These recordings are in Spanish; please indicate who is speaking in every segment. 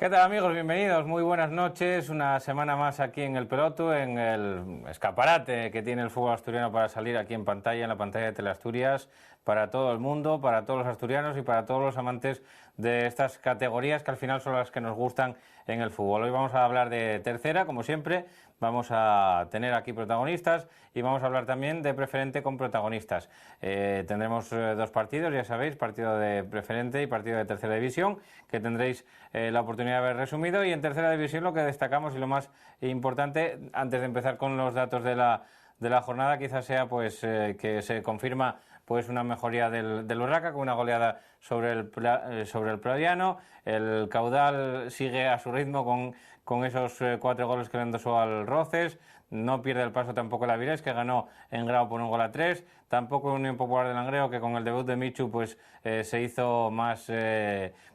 Speaker 1: ¿Qué tal, amigos? Bienvenidos, muy buenas noches. Una semana más aquí en el Peloto, en el escaparate que tiene el fútbol asturiano para salir aquí en pantalla, en la pantalla de Teleasturias, para todo el mundo, para todos los asturianos y para todos los amantes de estas categorías que al final son las que nos gustan en el fútbol. Hoy vamos a hablar de tercera, como siempre, vamos a tener aquí protagonistas y vamos a hablar también de preferente con protagonistas. Tendremos dos partidos, ya sabéis, partido de preferente y partido de tercera división, que tendréis la oportunidad de haber resumido, y en tercera división lo que destacamos y lo más importante, antes de empezar con los datos de la jornada, quizás sea pues que se confirma pues una mejoría del Urraca con una goleada sobre el Praviano. El Caudal sigue a su ritmo con esos 4 goles que le endosó al Roces. No pierde el paso tampoco el Avilés, que ganó en Grau por 1-3. Tampoco Unión Popular de Langreo, que con el debut de Michu pues se hizo más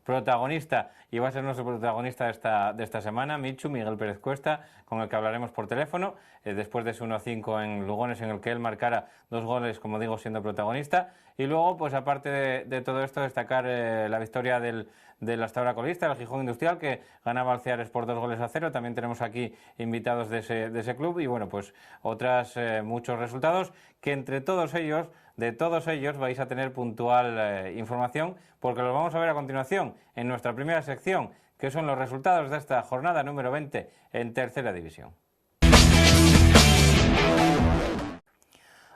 Speaker 1: protagonista y va a ser nuestro protagonista de esta semana, Michu, Miguel Pérez Cuesta, con el que hablaremos por teléfono, después de su 1-5 en Lugones, en el que él marcara 2 goles, como digo, siendo protagonista. Y luego, pues aparte de todo esto, destacar la victoria del hasta ahora colista, el Gijón Industrial, que ganaba al Ceares por 2-0. También tenemos aquí invitados de ese club y bueno, pues muchos resultados que entre todos ellos, de todos ellos vais a tener puntual información, porque los vamos a ver a continuación en nuestra primera sección, que son los resultados de esta jornada número 20 en tercera división.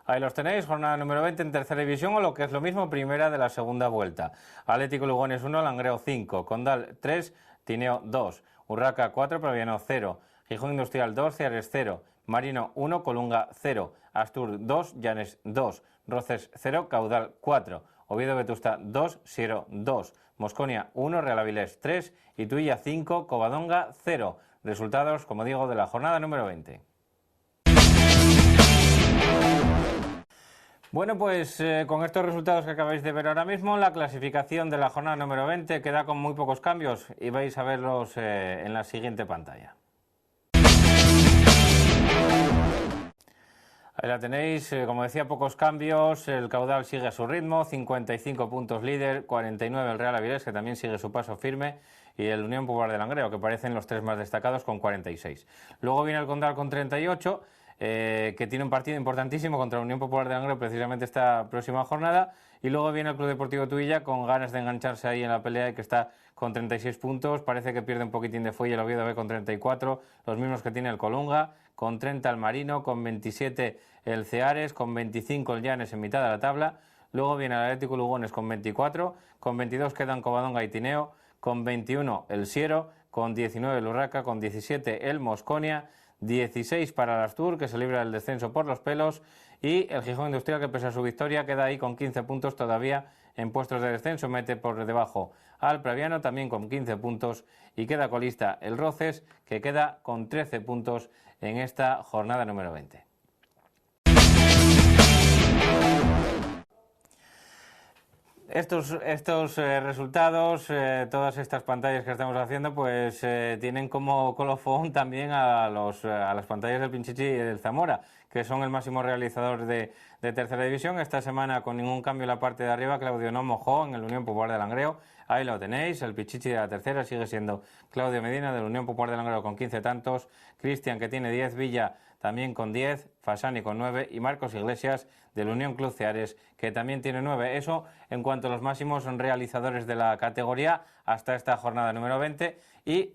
Speaker 1: Ahí los tenéis, jornada número 20 en tercera división, o lo que es lo mismo, primera de la segunda vuelta. Atlético Lugones 1, Langreo 5, Condal 3, Tineo 2, Urraca 4, Praviano 0, Gijón Industrial 2, Ceares 0, Marino 1, Colunga 0, Astur 2, Llanes 2, Roces 0, Caudal 4, Oviedo Vetusta 2, Siero 2, Mosconia 1, Real Avilés 3 y Tuilla 5, Covadonga 0. Resultados, como digo, de la jornada número 20. Bueno, pues con estos resultados que acabáis de ver ahora mismo, la clasificación de la jornada número 20 queda con muy pocos cambios y vais a verlos en la siguiente pantalla. Ahí la tenéis, como decía, pocos cambios. El Caudal sigue a su ritmo, 55 puntos líder, 49 el Real Avilés, que también sigue su paso firme, y el Unión Popular de Langreo, que parecen los tres más destacados, con 46. Luego viene el Condal con 38, que tiene un partido importantísimo contra la Unión Popular de Langreo precisamente esta próxima jornada, y luego viene el Club Deportivo Tuilla con ganas de engancharse ahí en la pelea, y que está con 36 puntos, parece que pierde un poquitín de fuelle el Oviedo B con 34, los mismos que tiene el Colunga, con 30 el Marino, con 27 el Ceares, con 25 el Llanes en mitad de la tabla. Luego viene el Atlético Lugones con 24, con 22 quedan Covadonga y Tineo, con 21 el Siero, con 19 el Urraca, con 17 el Mosconia, 16 para el Astur, que se libra del descenso por los pelos, y el Gijón Industrial, que pese a su victoria queda ahí con 15 puntos todavía en puestos de descenso, mete por debajo al Praviano también con 15 puntos y queda colista el Roces, que queda con 13 puntos en esta jornada número 20. Estos resultados, todas estas pantallas que estamos haciendo, pues tienen como colofón también a las pantallas del Pinchichi y del Zamora, que son el máximo realizador de tercera división. Esta semana, con ningún cambio en la parte de arriba, Claudio no mojó en el Unión Popular de Langreo. Ahí lo tenéis, el Pichichi de la tercera sigue siendo Claudio Medina del Unión Popular de Langreo con 15 tantos, Cristian, que tiene 10, Villa también con 10, Fasani con 9 y Marcos Iglesias del Unión Club Ceares, que también tiene 9. Eso en cuanto a los máximos realizadores de la categoría hasta esta jornada número 20. Y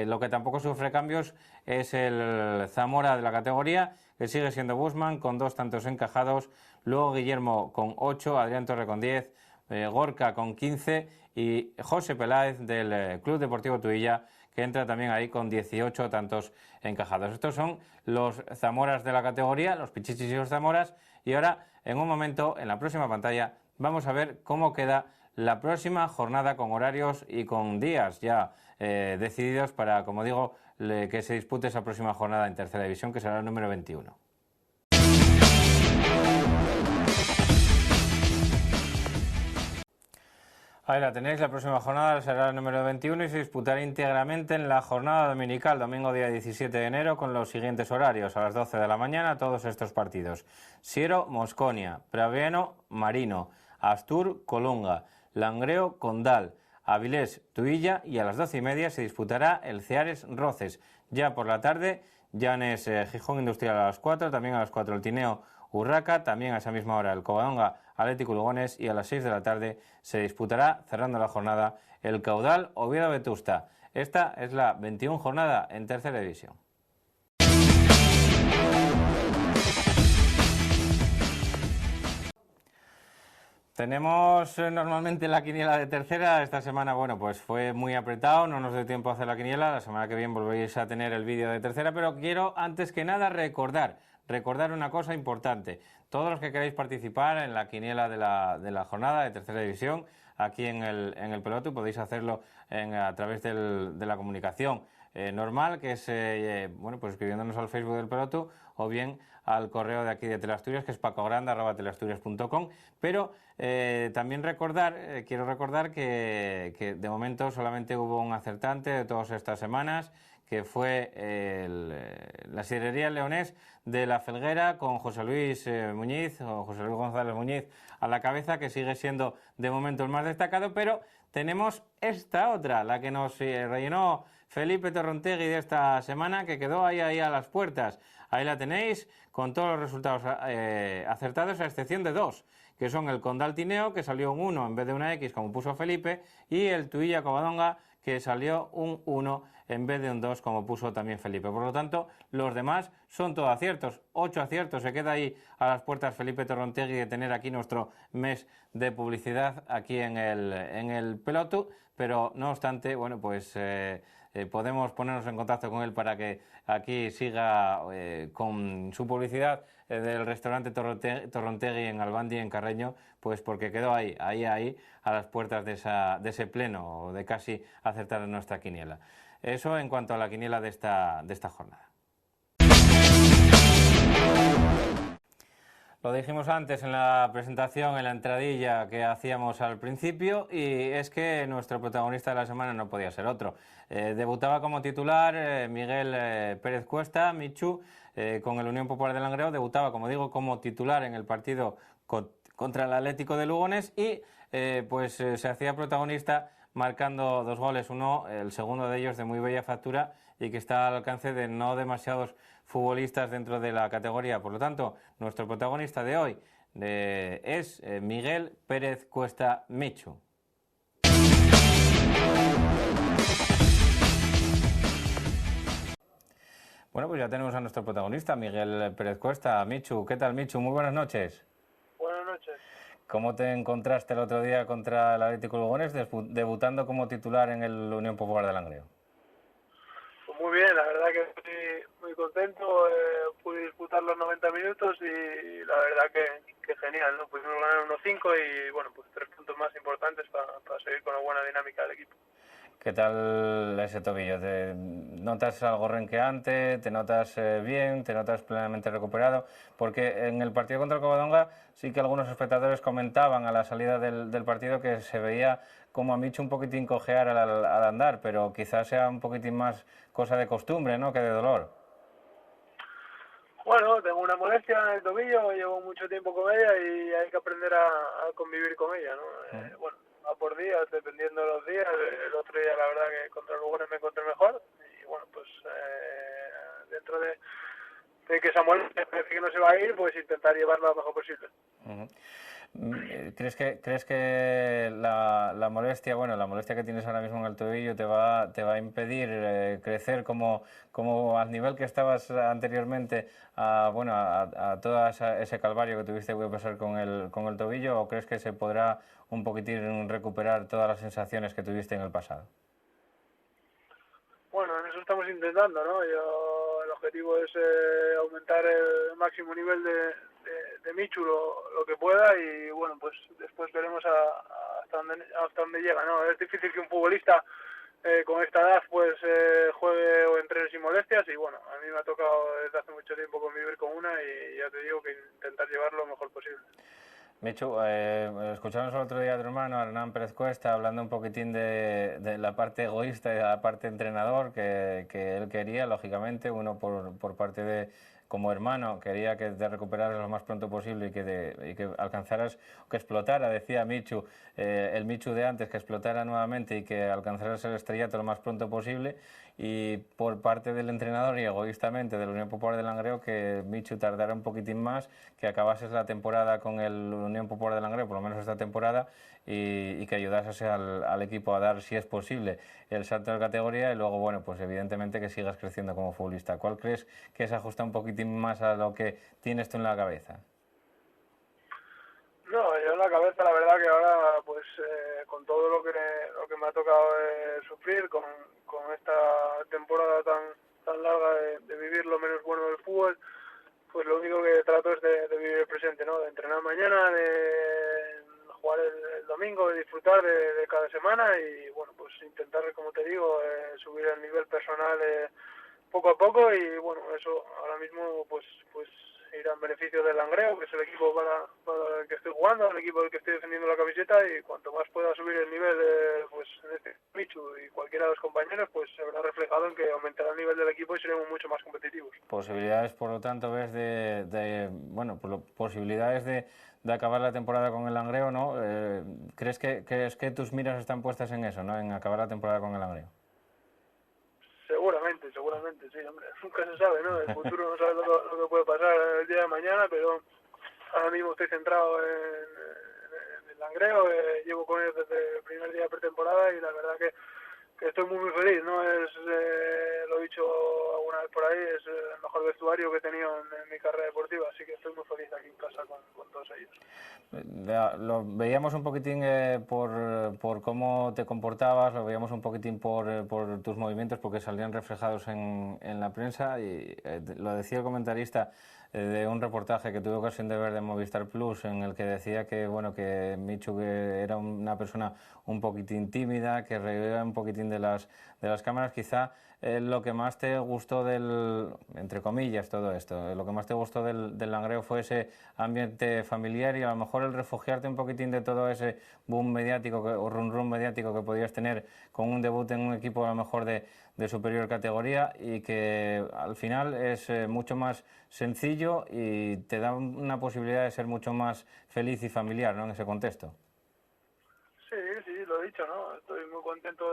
Speaker 1: lo que tampoco sufre cambios es el Zamora de la categoría, que sigue siendo Busman con 2 tantos encajados, luego Guillermo con 8, Adrián Torre con 10, Gorka con 15 y José Peláez del Club Deportivo Tuilla, que entra también ahí con 18 tantos encajados. Estos son los Zamoras de la categoría, los Pichichis y los Zamoras, y ahora en un momento, en la próxima pantalla, vamos a ver cómo queda la próxima jornada con horarios y con días ya decididos para, como digo, que se dispute esa próxima jornada en tercera división, que será el número 21. Ahí la tenéis, la próxima jornada será el número 21 y se disputará íntegramente en la jornada dominical, domingo día 17 de enero, con los siguientes horarios: a las 12 de la mañana todos estos partidos: Siero, Mosconia; Praviano, Marino; Astur, Colunga; Langreo, Condal; Avilés-Tuilla, y a las 12:30 se disputará el Ceares-Roces. Ya por la tarde, Llanes Gijón Industrial a las 4, también a las 4 el Tineo Urraca, también a esa misma hora el Covadonga Atlético Lugones, y a las 6 de la tarde se disputará, cerrando la jornada, el Caudal Oviedo-Vetusta. Esta es la 21 jornada en tercera división. Tenemos normalmente la quiniela de tercera. Esta semana, bueno, pues fue muy apretado, no nos dio tiempo a hacer la quiniela. La semana que viene volveréis a tener el vídeo de tercera, pero quiero antes que nada recordar una cosa importante. Todos los que queráis participar en la quiniela de la jornada de tercera división aquí en el Peloto, podéis hacerlo a través de la comunicación normal, que es bueno, pues escribiéndonos al Facebook del Peloto, o bien al correo de aquí de Teleasturias, que es pacogranda@teleasturias.com. Pero también quiero recordar que de momento solamente hubo un acertante de todas estas semanas, que fue la sidrería Leonés de La Felguera, con José Luis Muñiz, o José Luis González Muñiz a la cabeza, que sigue siendo de momento el más destacado. Pero tenemos esta otra, la que nos rellenó Felipe Torrontegui de esta semana, que quedó ahí a las puertas. Ahí la tenéis, con todos los resultados acertados, a excepción de dos, que son el Condal Tineo, que salió un 1 en vez de una X, como puso Felipe, y el Tuilla Covadonga, que salió un 1 en vez de un 2, como puso también Felipe. Por lo tanto, los demás son todos aciertos, 8 aciertos. Se queda ahí a las puertas Felipe Torrontegui de tener aquí nuestro mes de publicidad aquí en el Peloto, pero no obstante, bueno, pues podemos ponernos en contacto con él para que aquí siga con su publicidad del restaurante Torrontegui en Albandi, en Carreño, pues porque quedó ahí a las puertas de ese pleno, de casi acertar en nuestra quiniela. Eso en cuanto a la quiniela de esta jornada. Lo dijimos antes en la presentación, en la entradilla que hacíamos al principio, y es que nuestro protagonista de la semana no podía ser otro. Debutaba como titular Miguel Pérez Cuesta, Michu, con el Unión Popular de Langreo. Debutaba, como digo, como titular en el partido contra el Atlético de Lugones, y se hacía protagonista marcando 2 goles, el segundo de ellos de muy bella factura, y que está al alcance de no demasiados futbolistas dentro de la categoría. Por lo tanto, nuestro protagonista de hoy es Miguel Pérez Cuesta Michu. Bueno, pues ya tenemos a nuestro protagonista, Miguel Pérez Cuesta. Michu, ¿qué tal, Michu? Muy buenas noches.
Speaker 2: Buenas noches.
Speaker 1: ¿Cómo te encontraste el otro día contra el Atlético Lugones, debutando como titular en el Unión Popular de Langreo?
Speaker 2: Pues muy bien, la verdad que estoy muy contento. Pude disputar los 90 minutos y la verdad que genial, ¿no? Pudimos ganar 1-5 y bueno, pues 3 puntos más importantes para seguir con la buena dinámica del equipo.
Speaker 1: ¿Qué tal ese tobillo? ¿Te notas algo renqueante? ¿Te notas bien? ¿Te notas plenamente recuperado? Porque en el partido contra el Covadonga sí que algunos espectadores comentaban a la salida del partido que se veía como a Michu un poquitín cojear al andar, pero quizás sea un poquitín más cosa de costumbre, ¿no?, que de dolor.
Speaker 2: Bueno, tengo una molestia en el tobillo, llevo mucho tiempo con ella y hay que aprender a convivir con ella, ¿no? Bueno, va por días, dependiendo de los días. El otro día la verdad que contra el Lugones me encontré mejor y bueno, pues dentro de que esa molestia parece que no se va a ir, pues intentar llevarla lo mejor posible.
Speaker 1: ¿Crees que la molestia, bueno, la molestia que tienes ahora mismo en el tobillo te va a impedir crecer como al nivel que estabas anteriormente a todo ese calvario que tuviste que pasar con el tobillo, o crees que se podrá un poquitín recuperar todas las sensaciones que tuviste en el pasado?
Speaker 2: Bueno, en eso estamos intentando, ¿no? El objetivo es aumentar el máximo nivel de Michu lo que pueda y bueno, pues después veremos hasta dónde llega, ¿no? Es difícil que un futbolista con esta edad pues juegue o entrene sin molestias y bueno, a mí me ha tocado desde hace mucho tiempo convivir con una y ya te digo que intentar llevarlo lo mejor posible.
Speaker 1: Michu, escuchamos el otro día a tu hermano, Hernán Pérez Cuesta, hablando un poquitín de la parte egoísta y de la parte entrenador que él quería, lógicamente, uno por parte de como hermano quería que te recuperaras lo más pronto posible y que alcanzaras, que explotara, decía Michu, el Michu de antes, que explotara nuevamente y que alcanzaras el estrellato lo más pronto posible. Y por parte del entrenador y egoístamente de la Unión Popular de Langreo, que Michu tardara un poquitín más, que acabases la temporada con el Unión Popular de Langreo, por lo menos esta temporada, y que ayudases al equipo a dar, si es posible, el salto de categoría y luego, bueno, pues evidentemente que sigas creciendo como futbolista. ¿Cuál crees que se ajusta un poquitín más a lo que tienes tú en la cabeza?
Speaker 2: No, yo en la cabeza la verdad que ahora pues con todo lo que me ha tocado sufrir, con esta temporada tan larga de vivir lo menos bueno del fútbol, pues lo único que trato es de vivir el presente, ¿no? De entrenar mañana, de jugar el domingo, de disfrutar de cada semana y bueno, pues intentar, como te digo, subir el nivel personal poco a poco y bueno, eso ahora mismo pues irá en beneficio del Langreo, que es el equipo para el que estoy jugando, el equipo del que estoy defendiendo la camiseta y cuanto más pueda subir el nivel pues en este Michu y cualquiera de los compañeros, pues se verá reflejado en que aumentará el nivel del equipo y seremos mucho más competitivos.
Speaker 1: Posibilidades, por lo tanto, ves posibilidades de acabar la temporada con el Langreo, ¿no? ¿Crees que tus miras están puestas en eso, ¿no? En acabar la temporada con el Langreo?
Speaker 2: Seguramente, sí, hombre. Nunca se sabe, ¿no? El futuro no sabe lo que puede pasar el día de mañana, pero ahora mismo estoy centrado en el Langreo, llevo con ellos desde el primer día de pretemporada y la verdad que estoy muy feliz, ¿no? Lo he dicho alguna vez por ahí, es el mejor vestuario que he tenido en mi carrera deportiva, así que estoy muy feliz aquí en casa con todos ellos.
Speaker 1: Lo veíamos un poquitín por cómo te comportabas, lo veíamos un poquitín por tus movimientos, porque salían reflejados en la prensa y lo decía el comentarista de un reportaje que tuve ocasión de ver de Movistar Plus, en el que decía que bueno, que Michu que era una persona un poquitín tímida, que reía un poquitín de las cámaras. Quizá lo que más te gustó entre comillas, todo esto, lo que más te gustó del Langreo fue ese ambiente familiar y a lo mejor el refugiarte un poquitín de todo ese boom mediático o run mediático que podías tener con un debut en un equipo a lo mejor de superior categoría, y que al final es mucho más sencillo y te da una posibilidad de ser mucho más feliz y familiar, ¿no? En ese contexto.
Speaker 2: Sí, lo he dicho, ¿no? Estoy muy contento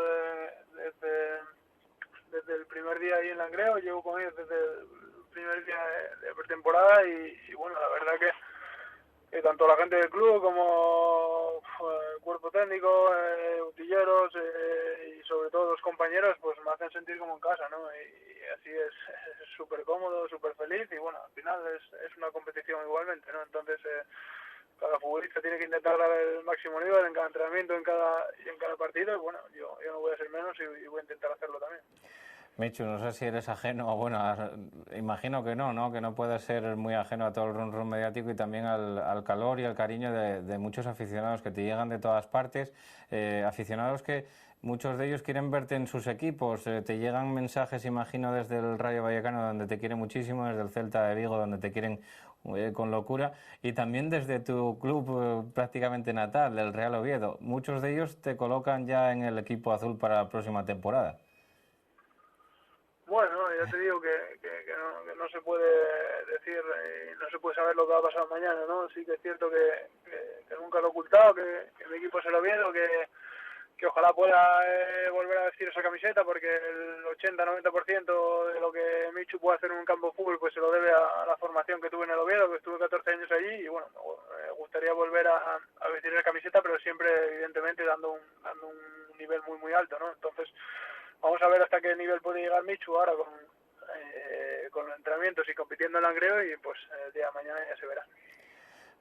Speaker 2: desde el primer día ahí en Langreo, llevo con ellos desde el primer día de pretemporada y bueno, la verdad que tanto la gente del club como el cuerpo técnico, utilleros y sobre todo los compañeros, pues me hacen sentir como en casa, ¿no? Y así es súper cómodo, súper feliz y bueno, al final es una competición igualmente, ¿no? Entonces cada futbolista tiene que intentar dar el máximo nivel en cada entrenamiento, en cada partido y bueno, yo no voy a ser menos y voy a intentar hacerlo también.
Speaker 1: Michu, no sé si eres ajeno, bueno, imagino que no, que no puedes ser muy ajeno a todo el run mediático y también al calor y al cariño de muchos aficionados que te llegan de todas partes, aficionados que muchos de ellos quieren verte en sus equipos, te llegan mensajes, imagino, desde el Rayo Vallecano, donde te quieren muchísimo, desde el Celta de Vigo, donde te quieren con locura, y también desde tu club prácticamente natal, el Real Oviedo. Muchos de ellos te colocan ya en el equipo azul para la próxima temporada.
Speaker 2: Bueno, ya te digo que no se puede decir, no se puede saber lo que va a pasar mañana, ¿no? Sí que es cierto que nunca lo he ocultado, que mi equipo se lo Oviedo, que ojalá pueda volver a vestir esa camiseta, porque el 80-90% de lo que Michu puede hacer en un campo de fútbol pues se lo debe a la formación que tuve en el Oviedo, que estuve 14 años allí y bueno, me gustaría volver a vestir esa camiseta, pero siempre evidentemente dando un nivel muy alto, ¿no? Entonces vamos a ver hasta qué nivel puede llegar Michu ahora con los entrenamientos y compitiendo en Langreo y pues el día de mañana ya se verá.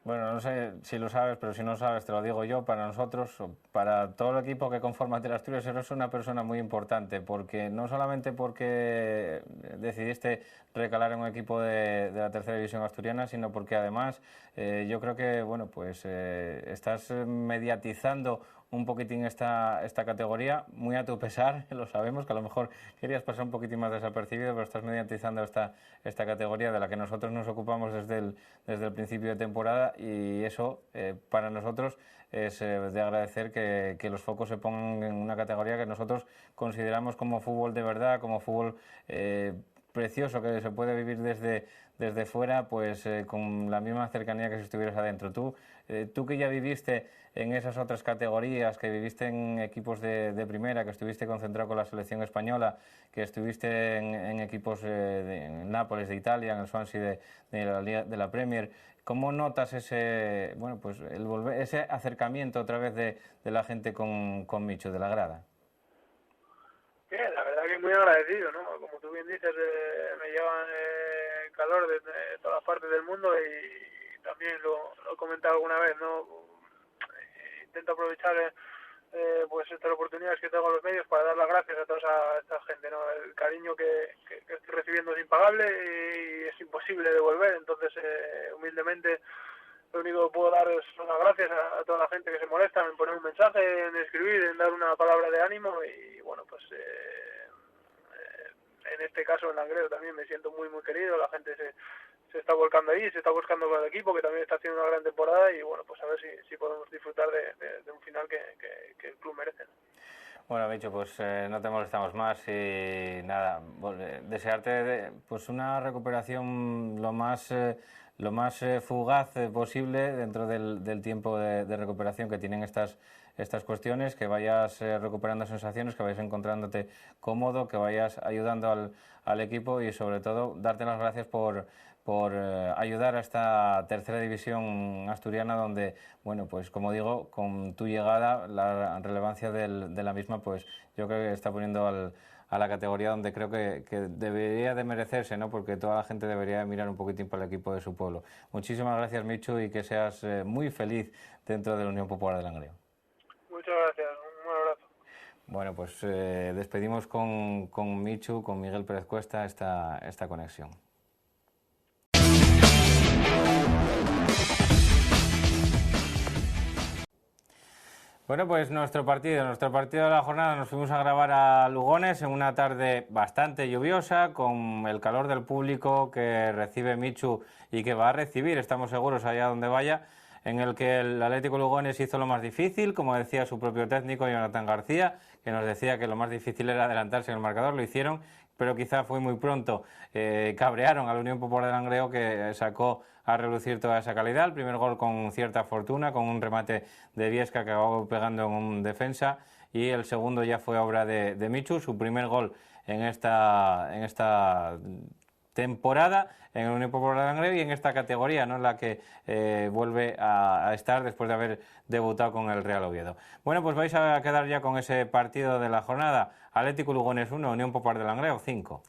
Speaker 1: Bueno, no sé si lo sabes, pero si no sabes, te lo digo yo, para nosotros, para todo el equipo que conforma Teleasturias, eres una persona muy importante, porque no solamente porque decidiste recalar en un equipo de la tercera división asturiana, sino porque además yo creo que, bueno, pues estás mediatizando un poquitín esta categoría, muy a tu pesar, lo sabemos, que a lo mejor querías pasar un poquitín más desapercibido, pero estás mediatizando esta categoría de la que nosotros nos ocupamos desde el principio de temporada, y eso para nosotros es de agradecer que los focos se pongan en una categoría que nosotros consideramos como fútbol de verdad, como fútbol precioso que se puede vivir desde fuera, pues con la misma cercanía que si estuvieras adentro. Tú que ya viviste en esas otras categorías, que viviste en equipos de primera, que estuviste concentrado con la selección española, que estuviste en equipos en Nápoles de Italia, en el Swansea de la Premier, ¿cómo notas ese acercamiento otra vez de la gente con Michu, de la grada?
Speaker 2: Bien, la verdad que muy agradecido, ¿no? Como tú bien dices, me llevan calor de todas partes del mundo y también lo he comentado alguna vez, ¿no? Intento aprovechar pues estas oportunidades que tengo en los medios para dar las gracias a toda esta gente, ¿no? El cariño que estoy recibiendo es impagable y es imposible devolver, entonces humildemente lo único que puedo dar son las gracias a toda la gente que se molesta en poner un mensaje, en escribir, en dar una palabra de ánimo y bueno, pues en este caso en Langreo también me siento muy muy querido, la gente se está volcando ahí, se está buscando con el equipo que también está haciendo una gran temporada y bueno, pues a ver si podemos disfrutar de un final que el club merece.
Speaker 1: Bueno, Michu, pues no te molestamos más y nada, desearte pues una recuperación lo más fugaz posible dentro del tiempo de recuperación que tienen estas cuestiones, que vayas recuperando sensaciones, que vayas encontrándote cómodo, que vayas ayudando al equipo y sobre todo darte las gracias por ayudar a esta tercera división asturiana donde, bueno, pues como digo, con tu llegada, la relevancia de la misma, pues yo creo que está poniendo a la categoría donde creo que debería de merecerse, ¿no? Porque toda la gente debería mirar un poquitín para el equipo de su pueblo. Muchísimas gracias, Michu, y que seas muy feliz dentro de la Unión Popular de Langreo.
Speaker 2: Muchas gracias, un abrazo.
Speaker 1: Bueno, pues despedimos con Michu, con Miguel Pérez Cuesta, esta conexión. Bueno, pues nuestro partido de la jornada nos fuimos a grabar a Lugones en una tarde bastante lluviosa, con el calor del público que recibe Michu y que va a recibir, estamos seguros, allá donde vaya, en el que el Atlético Lugones hizo lo más difícil, como decía su propio técnico, Jonathan García, que nos decía que lo más difícil era adelantarse en el marcador, lo hicieron, pero quizá fue muy pronto, cabrearon a la Unión Popular de Langreo, que sacó a relucir toda esa calidad. El primer gol con cierta fortuna, con un remate de Viesca que acabó pegando en un defensa, y el segundo ya fue obra de Michu, su primer gol en esta temporada en la Unión Popular de Langreo y en esta categoría, ¿no?, en la que vuelve a estar después de haber debutado con el Real Oviedo. Bueno, pues vais a quedar ya con ese partido de la jornada. Atlético Lugones 1, Unión Popular de Langreo 5.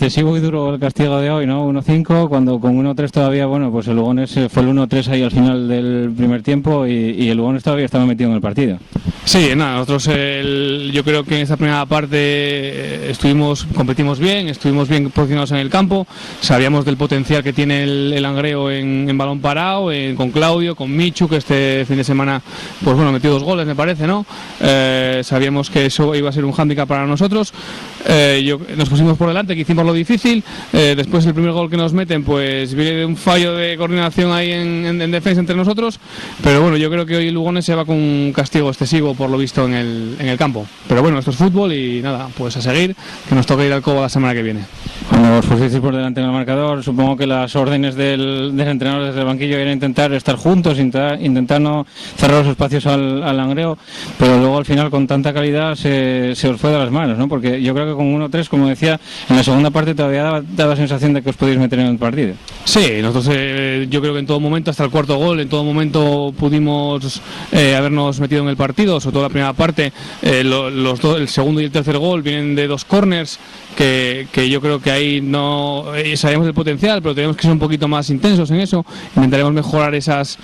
Speaker 3: excesivo y duro el castigo de hoy, ¿no? 1-5, cuando con 1-3 todavía, bueno, pues el Lugones fue el 1-3 ahí al final del primer tiempo y el Lugones todavía estaba metido en el partido.
Speaker 4: Sí, nada, nosotros yo creo que en esta primera parte competimos bien, estuvimos bien posicionados en el campo, sabíamos del potencial que tiene el Langreo en balón parado, con Claudio, con Michu, que este fin de semana, pues bueno, metió 2 goles me parece, ¿no? Sabíamos que eso iba a ser un hándicap para nosotros. Nos pusimos por delante, que hicimos lo difícil. Después el primer gol que nos meten pues viene de un fallo de coordinación ahí en defensa entre nosotros, pero bueno, yo creo que hoy Lugones se va con un castigo excesivo por lo visto en el campo, pero bueno, esto es fútbol y nada, pues a seguir, que nos toca ir al Cobo la semana que viene.
Speaker 3: Cuando os pusisteis por delante en el marcador, supongo que las órdenes del entrenador desde el banquillo eran intentar estar juntos, intentar no cerrar los espacios al Langreo, pero luego al final con tanta calidad se os fue de las manos, ¿no? Porque yo creo que con 1-3, como decía, en la segunda parte todavía daba sensación de que os podíais meter en el partido.
Speaker 4: Sí, nosotros yo creo que en todo momento, hasta el cuarto gol, en todo momento pudimos habernos metido en el partido, sobre todo la primera parte. El segundo y el tercer gol vienen de 2 corners que yo creo que ahí no sabemos el potencial, pero tenemos que ser un poquito más intensos en eso. Intentaremos mejorar esas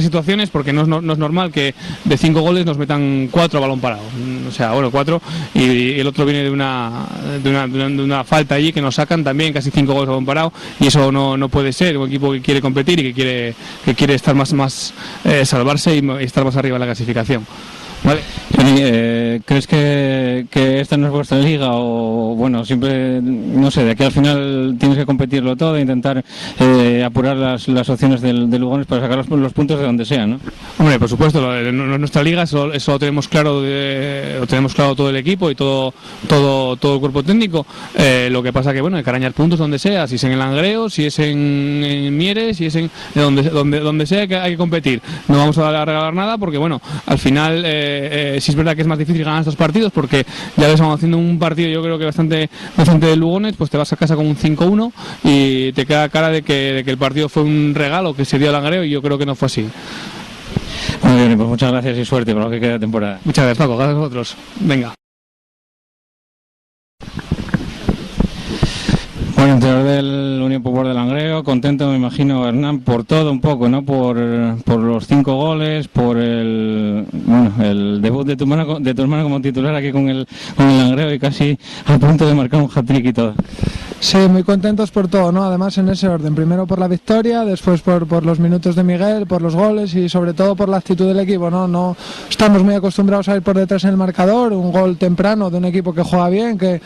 Speaker 4: situaciones, porque no es normal que de 5 goles nos metan 4 a balón parado, o sea, bueno, 4, y el otro viene de una falta allí que nos sacan también casi 5 goles a balón parado, y eso no puede ser. Un equipo que quiere competir y que quiere estar más salvarse y estar más arriba en la clasificación. Vale.
Speaker 3: ¿Crees que esta no es vuestra liga o bueno, siempre, no sé, de aquí al final tienes que competirlo todo e intentar apurar las opciones del Lugones para sacar los puntos de donde sea, ¿no?
Speaker 4: Hombre, por supuesto, no es nuestra liga, eso lo tenemos claro, todo el equipo y todo el cuerpo técnico. Lo que pasa que bueno, hay que arañar puntos donde sea, si es en el Langreo, si es en Mieres, si es en donde sea, que hay que competir. No vamos a regalar nada porque bueno, al final sí es verdad que es más difícil ganar estos partidos, porque ya ves, estamos haciendo un partido yo creo que bastante de Lugones, pues te vas a casa con un 5-1 y te queda cara de que el partido fue un regalo que se dio al Langreo, y yo creo que no fue así.
Speaker 3: Muy bien, pues muchas gracias y suerte para lo que queda de temporada.
Speaker 4: Muchas gracias, Paco, gracias a vosotros. Venga.
Speaker 3: Bueno, entrenador del Unión Popular de Langreo, contento me imagino, Hernán, por todo un poco, ¿no? Por los 5 goles, por el debut de tu hermano como titular aquí con el Langreo y casi a punto de marcar un hat-trick y todo.
Speaker 5: Sí, muy contentos por todo, ¿no? Además en ese orden, primero por la victoria, después por los minutos de Miguel, por los goles y sobre todo por la actitud del equipo, ¿no? No estamos muy acostumbrados a ir por detrás en el marcador, un gol temprano de un equipo que juega bien, que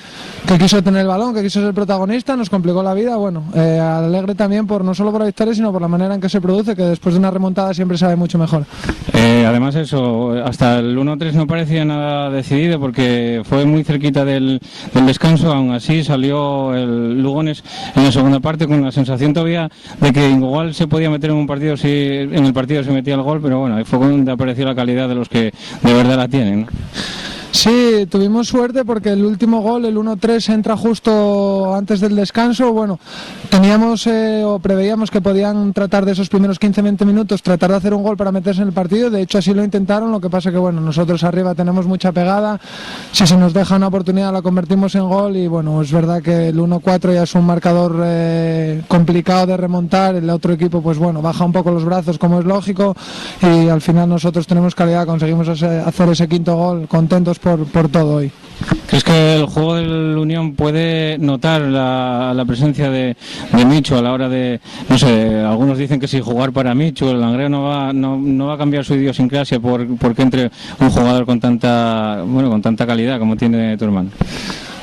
Speaker 5: quiso tener el balón, que quiso ser protagonista, nos complicó la vida, bueno, alegre también no solo por la victoria, sino por la manera en que se produce, que después de una remontada siempre sabe mucho mejor.
Speaker 3: Además eso, hasta el 1-3 no parecía nada decidido porque fue muy cerquita del descanso, aún así salió el Lugones en la segunda parte con la sensación todavía de que igual se podía meter en un partido si en el partido se metía el gol, pero bueno, ahí fue donde apareció la calidad de los que de verdad la tienen, ¿no?
Speaker 5: Sí, tuvimos suerte porque el último gol, el 1-3, entra justo antes del descanso. Bueno, teníamos o preveíamos que podían tratar de esos primeros 15-20 minutos, tratar de hacer un gol para meterse en el partido. De hecho, así lo intentaron, lo que pasa que bueno, nosotros arriba tenemos mucha pegada. Si se nos deja una oportunidad la convertimos en gol y bueno, es verdad que el 1-4 ya es un marcador complicado de remontar. El otro equipo, pues bueno, baja un poco los brazos como es lógico y al final nosotros tenemos calidad, conseguimos hacer ese quinto gol, contentos por todo hoy.
Speaker 3: ¿Crees que el juego del Unión puede notar la presencia de Michu a la hora de, no sé, algunos dicen que si jugar para Michu, el Langreo no va a cambiar su idiosincrasia porque entre un jugador con tanta calidad como tiene tu hermano?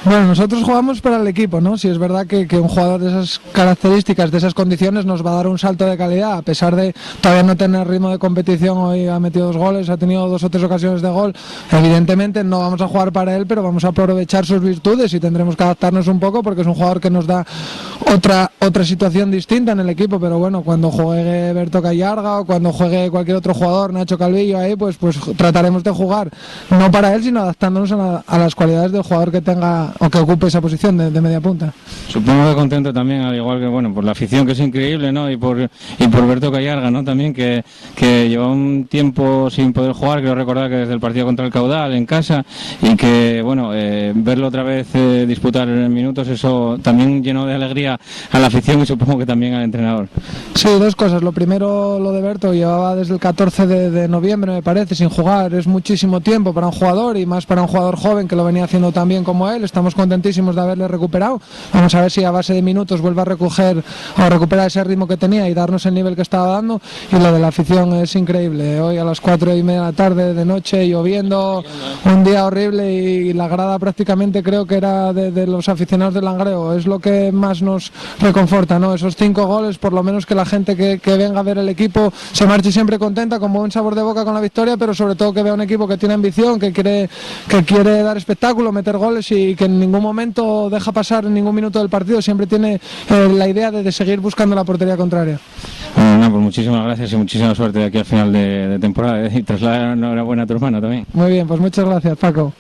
Speaker 5: Bueno, nosotros jugamos para el equipo, ¿no? Si es verdad que un jugador de esas características, de esas condiciones, nos va a dar un salto de calidad, a pesar de todavía no tener ritmo de competición. Hoy ha metido 2 goles, ha tenido 2 o 3 ocasiones de gol. Evidentemente no vamos a jugar para él, pero vamos a aprovechar sus virtudes y tendremos que adaptarnos un poco porque es un jugador que nos da otra situación distinta en el equipo, pero bueno, cuando juegue Berto Callarga o cuando juegue cualquier otro jugador, Nacho Calvillo ahí, pues trataremos de jugar, no para él, sino adaptándonos a las cualidades del jugador que tenga o que ocupe esa posición de media punta.
Speaker 3: Supongo que contento también, al igual que bueno, por la afición, que es increíble, ¿no? Y por Berto Callarga, ¿no? También que lleva un tiempo sin poder jugar, creo recordar que desde el partido contra el Caudal en casa, y que bueno, verlo otra vez disputar minutos, eso también llenó de alegría a la afición y supongo que también al entrenador.
Speaker 5: Sí, dos cosas. Lo primero, lo de Berto, llevaba desde el 14 de noviembre, me parece, sin jugar. Es muchísimo tiempo para un jugador y más para un jugador joven que lo venía haciendo tan bien como él. Estamos contentísimos de haberle recuperado. Vamos a ver si a base de minutos vuelve a recuperar ese ritmo que tenía y darnos el nivel que estaba dando. Y lo de la afición es increíble. Hoy a las 4:30 de la tarde, de noche, lloviendo, un día horrible, y la grada prácticamente creo que era de los aficionados del Langreo. Es lo que más nos reconforta, ¿no? Esos 5 goles, por lo menos que la gente que venga a ver el equipo se marche siempre contenta, con buen sabor de boca con la victoria, pero sobre todo que vea un equipo que tiene ambición, que quiere dar espectáculo, meter goles, y que en ningún momento deja pasar ningún minuto del partido, siempre tiene la idea de seguir buscando la portería contraria.
Speaker 3: Bueno, pues muchísimas gracias y muchísima suerte de aquí al final de temporada, y trasladar enhorabuena a tu hermano también.
Speaker 5: Muy bien, pues muchas gracias, Paco.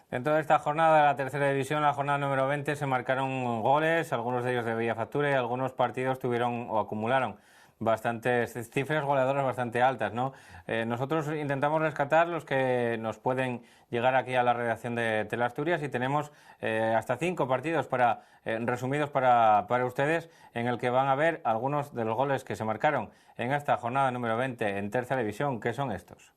Speaker 1: Dentro de esta jornada de la tercera división, la jornada número 20, se marcaron goles, algunos de ellos de bella factura, y algunos partidos tuvieron o acumularon bastantes cifras goleadoras bastante altas, ¿no? Nosotros intentamos rescatar los que nos pueden llegar aquí a la redacción de Teleasturias, y tenemos hasta 5 partidos resumidos para ustedes, en el que van a ver algunos de los goles que se marcaron en esta jornada número 20 en tercera división. ¿Qué son estos?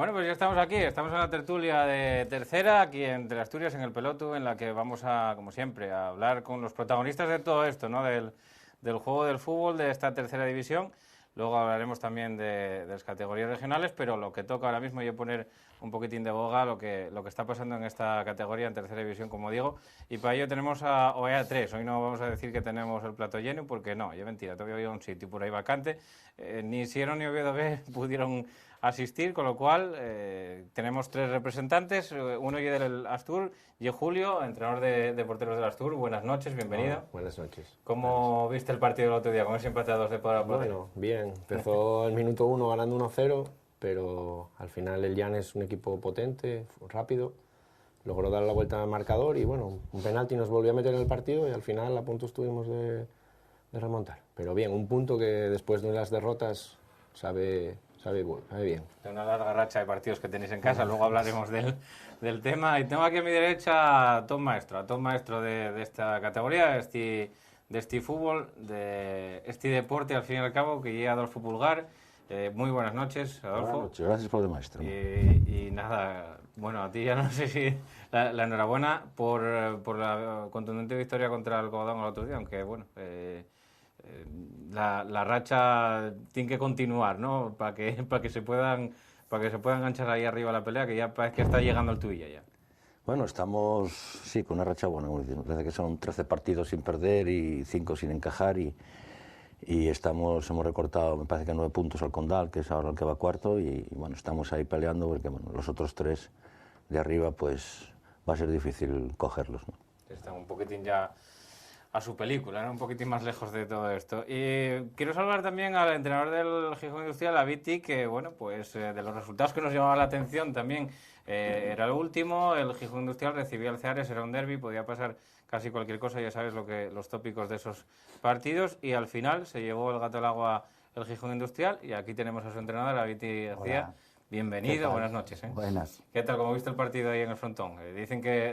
Speaker 1: Bueno, pues ya estamos aquí, estamos en la tertulia de tercera, aquí en Teleasturias, en el Pelotu, en la que vamos a, como siempre, a hablar con los protagonistas de todo esto, ¿no? Del juego del fútbol, de esta tercera división. Luego hablaremos también de las categorías regionales, pero lo que toca ahora mismo es poner un poquitín de boga lo que está pasando en esta categoría, en tercera división, como digo. Y para ello tenemos a OEA 3. Hoy no vamos a decir que tenemos el plato lleno, porque no, es mentira, todavía había un sitio por ahí vacante. Ni Sierra ni Oviedo B pudieron asistir, con lo cual tenemos 3 representantes, uno y del Astur, y Julio, entrenador de porteros del Astur. Buenas noches, bienvenido.
Speaker 6: Hola, buenas noches.
Speaker 1: ¿Cómo viste el partido del otro día con ese empate a 2 de Podar?
Speaker 6: Bueno, bien, empezó el minuto 1 ganando 1-0, pero al final el Llanes es un equipo potente, rápido, logró dar la vuelta al marcador y bueno, un penalti nos volvió a meter en el partido y al final a punto estuvimos de remontar. Pero bien, un punto que después de las derrotas sabe bien.
Speaker 1: De una larga racha de partidos que tenéis en casa, luego hablaremos del tema. Y tengo aquí a mi derecha a Tom Maestro de esta categoría, de este fútbol, de este deporte al fin y al cabo, que llega Adolfo Pulgar. Muy buenas noches, Adolfo.
Speaker 7: Buenas noches, gracias por el maestro.
Speaker 1: Y nada, bueno, a ti ya no sé si la enhorabuena por la contundente victoria contra el Algodón el otro día, aunque bueno... La racha tiene que continuar, ¿no? Para que se puedan enganchar ahí arriba la pelea, que ya parece que está llegando el tuyo ya.
Speaker 7: Bueno, estamos, sí, con una racha buena, como decimos. Parece que son 13 partidos sin perder y 5 sin encajar y hemos recortado, me parece que 9 puntos al Condal, que es ahora el que va cuarto, y bueno, estamos ahí peleando porque bueno, los otros 3 de arriba pues va a ser difícil cogerlos, ¿no?
Speaker 1: Están un poquitín ya a su película, ¿no? Un poquitín más lejos de todo esto. Y quiero saludar también al entrenador del Gijón Industrial, a Viti, que bueno, pues de los resultados que nos llamaban la atención también era el último. El Gijón Industrial recibía al Ceares, era un derbi, podía pasar casi cualquier cosa, ya sabes los tópicos de esos partidos, y al final se llevó el gato al agua el Gijón Industrial, y aquí tenemos a su entrenador, a Viti García.
Speaker 8: Hola.
Speaker 1: Bienvenido, buenas noches.
Speaker 8: Buenas.
Speaker 1: ¿Qué tal? ¿Cómo viste el partido ahí en el frontón?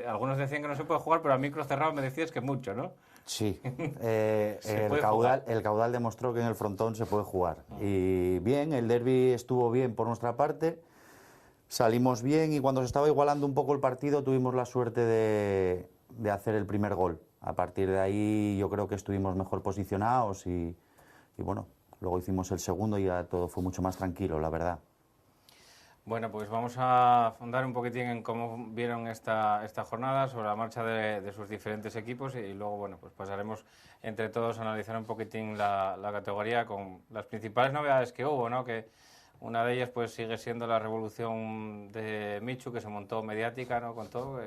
Speaker 1: Algunos decían que no se puede jugar, pero a micro cerrado me decías que mucho, ¿no?
Speaker 8: Sí, el caudal demostró que en el frontón se puede jugar. Y bien, el derbi estuvo bien por nuestra parte, salimos bien y cuando se estaba igualando un poco el partido tuvimos la suerte de hacer el primer gol. A partir de ahí yo creo que estuvimos mejor posicionados y bueno, luego hicimos el segundo y ya todo fue mucho más tranquilo, la verdad.
Speaker 1: Bueno, pues vamos a ahondar un poquitín en cómo vieron esta jornada, sobre la marcha de sus diferentes equipos, y luego, bueno, pues pasaremos entre todos a analizar un poquitín la categoría con las principales novedades que hubo, ¿no? Que una de ellas pues sigue siendo la revolución de Michu, que se montó mediática, ¿no? Con todo.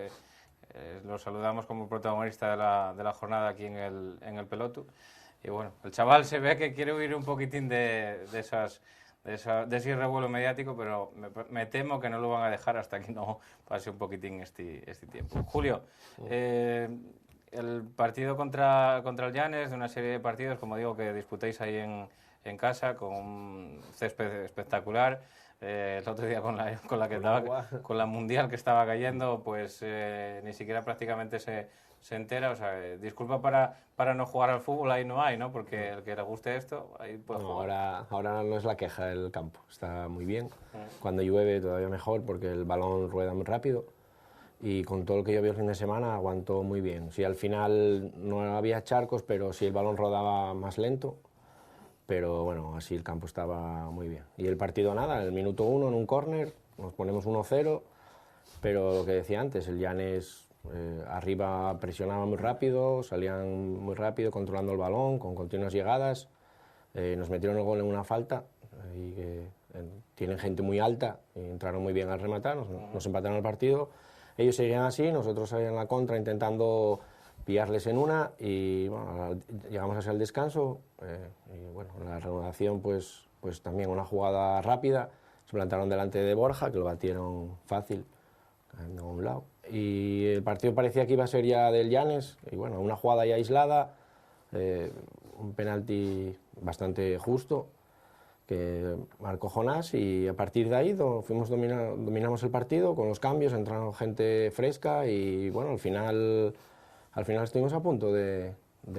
Speaker 1: Lo saludamos como protagonista de la jornada aquí en el Pelotu. Y bueno, el chaval se ve que quiere huir un poquitín de ese revuelo mediático, pero me temo que no lo van a dejar hasta que no pase un poquitín este tiempo. Julio, el partido contra el Llanes, de una serie de partidos, como digo, que disputéis ahí en casa, con un césped espectacular. El otro día con la mundial que estaba cayendo, pues ni siquiera prácticamente se entera. O sea, disculpa para no jugar al fútbol, ahí no hay, ¿no? Porque el que le guste esto, ahí puede jugar.
Speaker 6: Ahora no es la queja el campo, está muy bien. Cuando llueve todavía mejor porque el balón rueda muy rápido y con todo lo que llovió el fin de semana aguantó muy bien. Sí, al final no había charcos, pero sí el balón rodaba más lento. Pero bueno, así el campo estaba muy bien. Y el partido nada, en el minuto 1 en un córner, nos ponemos 1-0, pero lo que decía antes, el Llanes arriba presionaba muy rápido, salían muy rápido controlando el balón, con continuas llegadas, nos metieron el gol en una falta, y tienen gente muy alta, y entraron muy bien al rematar, nos empataron el partido, ellos seguían así, nosotros en la contra intentando pillarles en una, y bueno, llegamos hacia el descanso, y bueno, la reanudación pues también una jugada rápida, se plantaron delante de Borja, que lo batieron fácil, cayendo a un lado, y el partido parecía que iba a ser ya del Llanes, y bueno, una jugada ya aislada, un penalti bastante justo, que marcó Jonás, y a partir de ahí dominamos el partido con los cambios, entraron gente fresca, y bueno, al final estuvimos a punto de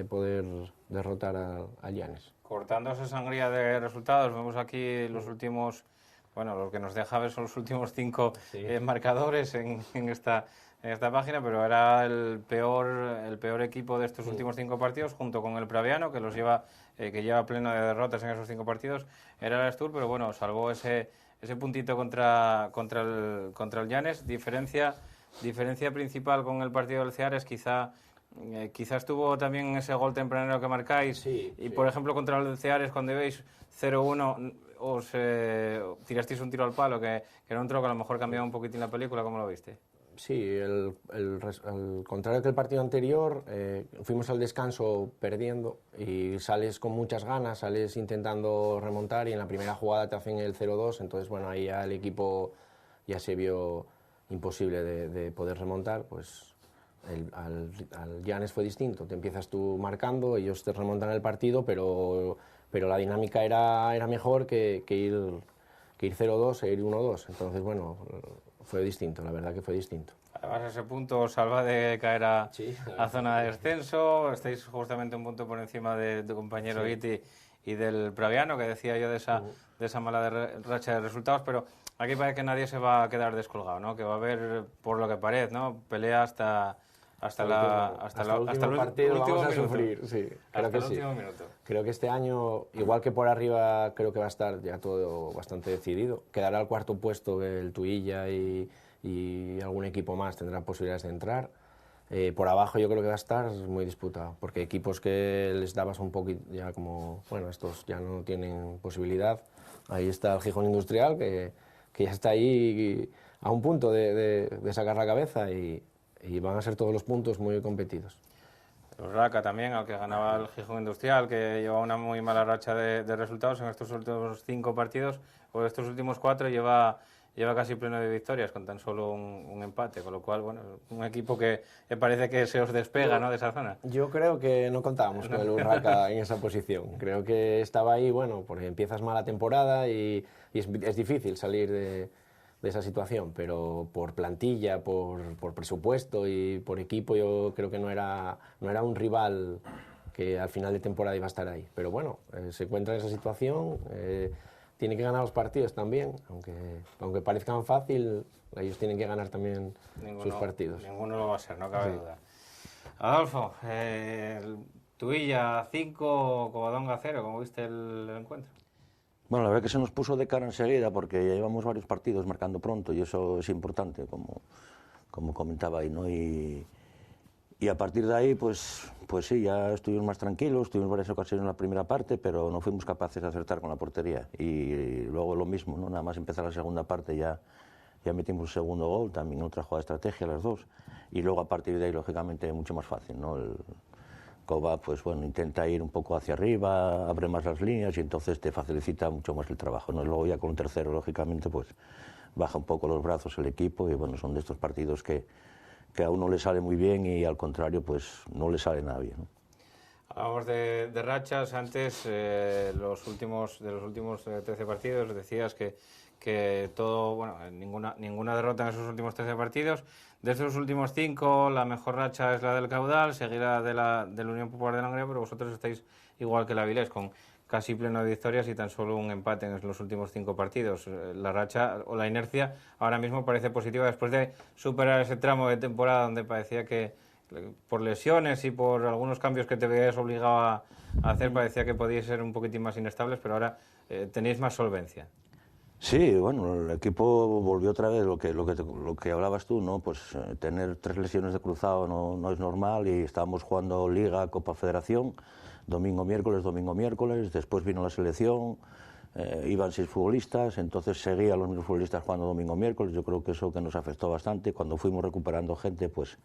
Speaker 6: poder derrotar al Llanes.
Speaker 1: Cortando esa sangría de resultados, vemos aquí los últimos bueno, lo que nos deja ver son los últimos 5 marcadores en esta página, pero era el peor equipo de estos últimos 5 partidos, junto con el Praviano, que lleva pleno de derrotas en esos 5 partidos, era el Stur, pero bueno, salvó ese puntito contra el Llanes. Diferencia principal con el partido del Ceares, quizá estuvo también ese gol tempranero que marcáis, por ejemplo contra el Ceares, cuando veis 0-1, os tirasteis un tiro al palo, que era un tiro que a lo mejor cambiaba un poquitín la película. ¿Cómo lo viste?
Speaker 6: Sí, al contrario que el partido anterior, fuimos al descanso perdiendo y sales con muchas ganas, sales intentando remontar y en la primera jugada te hacen el 0-2, entonces bueno, ahí ya el equipo ya se vio imposible de poder remontar. Pues al Llanes fue distinto, te empiezas tú marcando, ellos te remontan el partido, pero la dinámica era mejor que ir 0-2 e ir 1-2, entonces bueno, fue distinto, la verdad que fue distinto.
Speaker 1: Además, ese punto os salva de caer a zona de descenso, estáis justamente un punto por encima de tu compañero Iti y del Praviano, que decía yo de esa mala racha de resultados, pero aquí parece que nadie se va a quedar descolgado, ¿no? Que va a haber, por lo que parece, ¿no?, pelea hasta el último partido,
Speaker 6: vamos a sufrir, sí, creo que sí. Creo que este año, igual que por arriba, creo que va a estar ya todo bastante decidido. Quedará al cuarto puesto el Tuilla y algún equipo más tendrá posibilidades de entrar. Por abajo yo creo que va a estar muy disputado, porque equipos que les dabas un poquito ya como, bueno, estos ya no tienen posibilidad. Ahí está el Gijón Industrial, que ya está ahí a un punto de sacar la cabeza y van a ser todos los puntos muy competidos.
Speaker 1: El Raca también, al que ganaba el Gijón Industrial, que lleva una muy mala racha de resultados en estos últimos 5 partidos, o estos últimos 4 lleva casi pleno de victorias, con tan solo un empate, con lo cual, bueno, un equipo que parece que se os despega, ¿no?, de esa zona.
Speaker 6: Yo creo que no contábamos con el Urraca en esa posición. Creo que estaba ahí, bueno, porque empiezas mala temporada y es difícil salir de esa situación, pero por plantilla, por presupuesto y por equipo, yo creo que no era un rival que al final de temporada iba a estar ahí. Pero bueno, se encuentra en esa situación, tiene que ganar los partidos también, aunque parezcan fácil, ellos tienen que ganar también sus partidos.
Speaker 1: Ninguno lo va a ser, no cabe duda. Adolfo, Tuilla 5, Covadonga 0, ¿cómo viste el encuentro?
Speaker 7: Bueno, la verdad que se nos puso de cara enseguida porque ya llevamos varios partidos marcando pronto y eso es importante, como comentaba ahí, ¿no? Y a partir de ahí, pues sí, ya estuvimos más tranquilos, tuvimos varias ocasiones en la primera parte, pero no fuimos capaces de acertar con la portería. Y luego lo mismo, ¿no? Nada más empezar la segunda parte ya metimos el segundo gol, también otra jugada de estrategia, las dos. Y luego a partir de ahí, lógicamente, mucho más fácil, ¿no? El Cova, pues bueno, intenta ir un poco hacia arriba, abre más las líneas y entonces te facilita mucho más el trabajo, ¿no? Luego ya con un tercero, lógicamente, pues baja un poco los brazos el equipo y bueno, son de estos partidos que a uno le sale muy bien y al contrario, pues no le sale nada bien, ¿no?
Speaker 1: Hablamos de rachas antes, de los últimos 13 partidos, decías que todo, bueno, ninguna derrota en esos últimos 13 partidos. De esos últimos 5, la mejor racha es la del Caudal, seguida de la Unión Popular de Langreo, pero vosotros estáis igual que la Avilés, con casi pleno de victorias y tan solo un empate en los últimos 5 partidos. La racha o la inercia ahora mismo parece positiva después de superar ese tramo de temporada donde parecía que por lesiones y por algunos cambios que te veías obligado a hacer, parecía que podíais ser un poquitín más inestables, pero ahora tenéis más solvencia.
Speaker 7: Sí, bueno, el equipo volvió otra vez lo que hablabas tú, ¿no? Pues tener 3 lesiones de cruzado no es normal y estábamos jugando Liga, Copa Federación, domingo, miércoles, después vino la selección, iban 6 futbolistas, entonces seguían los mismos futbolistas jugando domingo, miércoles, yo creo que eso que nos afectó bastante. Cuando fuimos recuperando gente, pues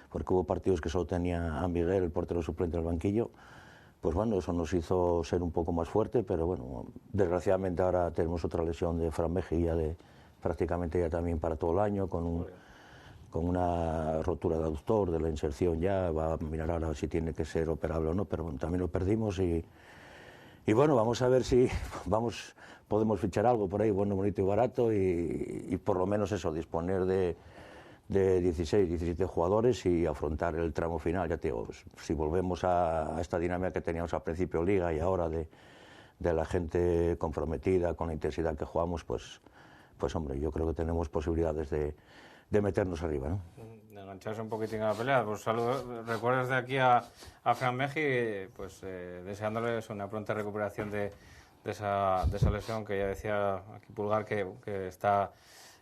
Speaker 7: porque hubo partidos que solo tenía a Miguel, el portero suplente, al banquillo, pues bueno, eso nos hizo ser un poco más fuerte, pero bueno, desgraciadamente ahora tenemos otra lesión de Fran Mejía de prácticamente ya también para todo el año, con una rotura de aductor, de la inserción ya, va a mirar ahora si tiene que ser operable o no, pero bueno, también lo perdimos y bueno, vamos a ver si podemos fichar algo por ahí, bueno, bonito y barato y por lo menos eso, disponer de 16, 17 jugadores y afrontar el tramo final. Ya te digo, si volvemos a esta dinámica que teníamos al principio Liga y ahora de de la gente comprometida con la intensidad que jugamos, pues hombre, yo creo que tenemos posibilidades de meternos arriba, ¿no?
Speaker 1: De engancharse un poquitín a la pelea. Pues saludos, recuerdos de aquí a Fran Meji, pues deseándoles una pronta recuperación de esa lesión que ya decía aquí Pulgar que está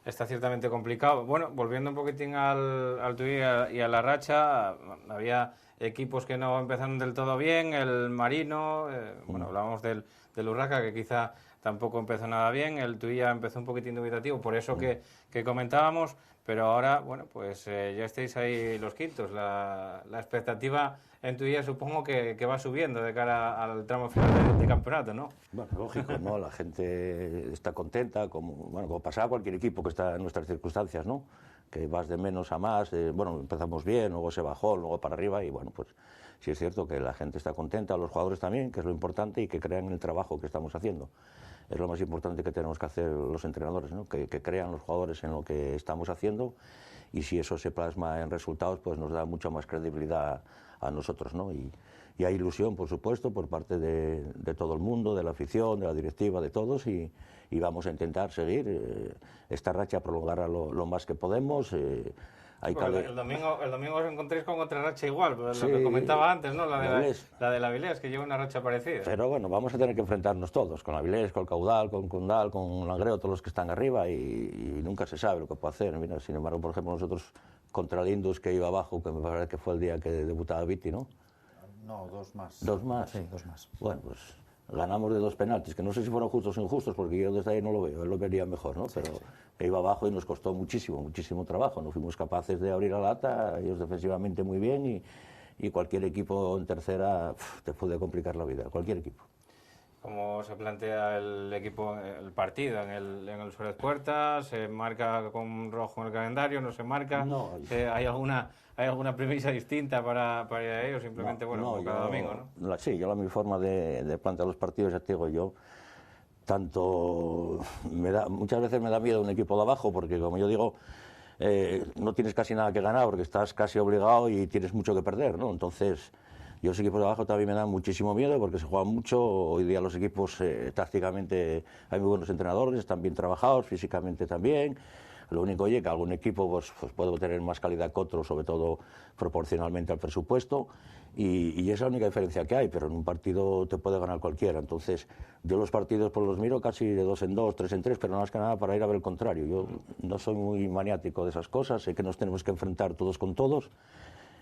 Speaker 1: ciertamente complicado. Bueno, volviendo un poquitín al tuyo y a la racha, había equipos que no empezaron del todo bien, el Marino, bueno, hablábamos del Urraca, que quizá tampoco empezó nada bien, el Tuilla empezó un poquitín dubitativo, por eso que comentábamos, pero ahora, bueno, pues ya estáis ahí los quintos. La expectativa en Tuilla supongo que va subiendo de cara al tramo final de campeonato, ¿no?
Speaker 7: Bueno, lógico, ¿no? La gente está contenta, como pasaba cualquier equipo que está en nuestras circunstancias, ¿no? Que vas de menos a más, bueno, empezamos bien, luego se bajó, luego para arriba, y bueno, pues sí es cierto que la gente está contenta, los jugadores también, que es lo importante, y que crean en el trabajo que estamos haciendo. Es lo más importante que tenemos que hacer los entrenadores, ¿no? Que crean los jugadores en lo que estamos haciendo, y si eso se plasma en resultados, pues nos da mucha más credibilidad a nosotros, ¿no? Y hay ilusión, por supuesto, por parte de todo el mundo, de la afición, de la directiva, de todos, y vamos a intentar seguir esta racha, prolongarla lo más que podemos.
Speaker 1: El domingo os encontréis con otra racha igual, pues
Speaker 7: sí,
Speaker 1: lo que comentaba antes, ¿no? La de la Avilés, que lleva una racha parecida.
Speaker 7: Pero bueno, vamos a tener que enfrentarnos todos, con la Avilés, con el Caudal, con Condal, con Langreo, todos los que están arriba, y nunca se sabe lo que puede hacer. Mira, sin embargo, por ejemplo, nosotros contra el Indus, que iba abajo, que me parece que fue el día que debutaba Viti, ¿no?
Speaker 8: No, 2 más.
Speaker 7: ¿2 más?
Speaker 8: Sí, 2 más.
Speaker 7: Bueno, pues ganamos de 2 penaltis, que no sé si fueron justos o injustos, porque yo desde ahí no lo veo, él lo vería mejor, ¿no? Pero que iba abajo y nos costó muchísimo trabajo. No fuimos capaces de abrir la lata, ellos defensivamente muy bien, y cualquier equipo en tercera te puede complicar la vida, cualquier equipo.
Speaker 1: ¿Cómo se plantea el partido en el Suárez Puerta? ¿Se marca con rojo en el calendario? ¿No se marca?
Speaker 7: No.
Speaker 1: ¿Hay alguna premisa distinta para ellos? Simplemente, como cada domingo, ¿no?
Speaker 7: Sí, mi forma de plantear los partidos, ya te digo yo, muchas veces me da miedo un equipo de abajo, porque como yo digo, no tienes casi nada que ganar, porque estás casi obligado y tienes mucho que perder, ¿no? Entonces, los equipos de abajo también me dan muchísimo miedo, porque se juegan mucho. Hoy día los equipos tácticamente hay muy buenos entrenadores, están bien trabajados, físicamente también. Lo único, que algún equipo pues puede tener más calidad que otro, sobre todo proporcionalmente al presupuesto, y esa es la única diferencia que hay, pero en un partido te puede ganar cualquiera. Entonces, yo los partidos pues los miro casi de 2 en 2, 3 en 3, pero no más que nada para ir a ver el contrario. Yo no soy muy maniático de esas cosas, sé que nos tenemos que enfrentar todos con todos,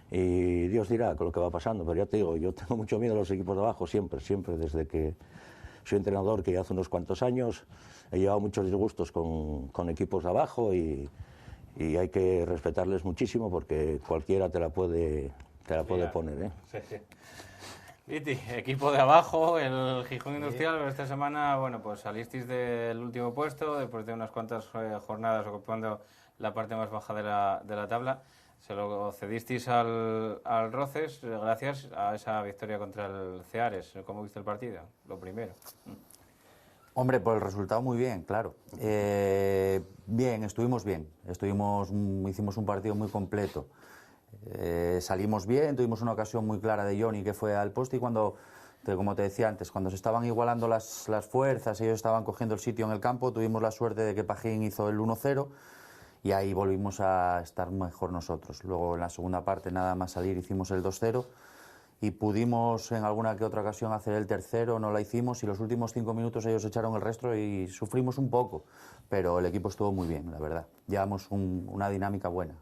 Speaker 7: y Dios dirá con lo que va pasando, pero ya te digo, yo tengo mucho miedo a los equipos de abajo, siempre, desde que soy entrenador, que ya hace unos cuantos años he llevado muchos disgustos con equipos de abajo, y hay que respetarles muchísimo, porque cualquiera te la puede poner, ¿eh?
Speaker 1: Sí. Viti, equipo de abajo, el Gijón Industrial, pero esta semana, bueno, pues salisteis del último puesto después de unas cuantas jornadas ocupando la parte más baja de la tabla. Se lo cedisteis al Roces gracias a esa victoria contra el Ceares. ¿Cómo viste el partido? Lo primero.
Speaker 8: Hombre, por el resultado muy bien, claro. Bien, estuvimos bien. Hicimos un partido muy completo. Salimos bien, tuvimos una ocasión muy clara de Johnny que fue al poste, y como te decía antes, cuando se estaban igualando las fuerzas, ellos estaban cogiendo el sitio en el campo, tuvimos la suerte de que Pajín hizo el 1-0, y ahí volvimos a estar mejor nosotros. Luego en la segunda parte, nada más salir, hicimos el 2-0 y pudimos en alguna que otra ocasión hacer el tercero, no la hicimos, y los últimos 5 minutos ellos echaron el resto y sufrimos un poco, pero el equipo estuvo muy bien, la verdad. Llevamos una dinámica buena.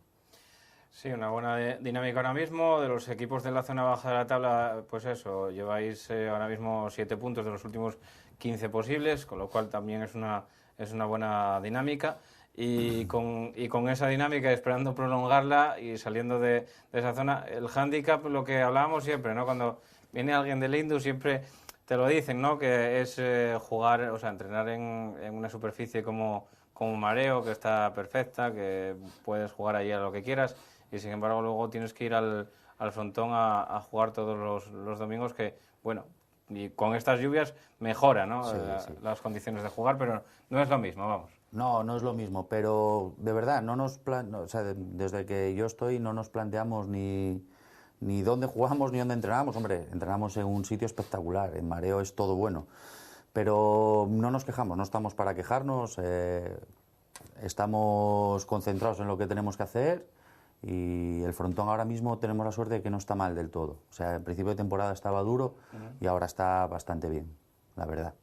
Speaker 1: Sí, una buena dinámica ahora mismo. De los equipos de la zona baja de la tabla, pues eso, lleváis ahora mismo 7 puntos de los últimos 15 posibles, con lo cual también es una buena dinámica. Y con esa dinámica, esperando prolongarla y saliendo de esa zona, el hándicap, lo que hablábamos siempre, ¿no? Cuando viene alguien del Indus siempre te lo dicen, ¿no? Que es jugar, o sea, entrenar en una superficie como Mareo, que está perfecta, que puedes jugar allí a lo que quieras, y sin embargo luego tienes que ir al frontón a jugar todos los domingos, que, bueno, y con estas lluvias mejora, ¿no?
Speaker 8: Sí.
Speaker 1: Las condiciones de jugar, pero no es lo mismo, vamos.
Speaker 8: No es lo mismo, pero de verdad, desde que yo estoy no nos planteamos ni dónde jugamos ni dónde entrenamos. Hombre, entrenamos en un sitio espectacular, en Mareo es todo bueno, Pero no nos quejamos, no estamos para quejarnos, estamos concentrados en lo que tenemos que hacer y el frontón ahora mismo tenemos la suerte de que no está mal del todo. O sea, en principio de temporada estaba duro y ahora está bastante bien, la verdad.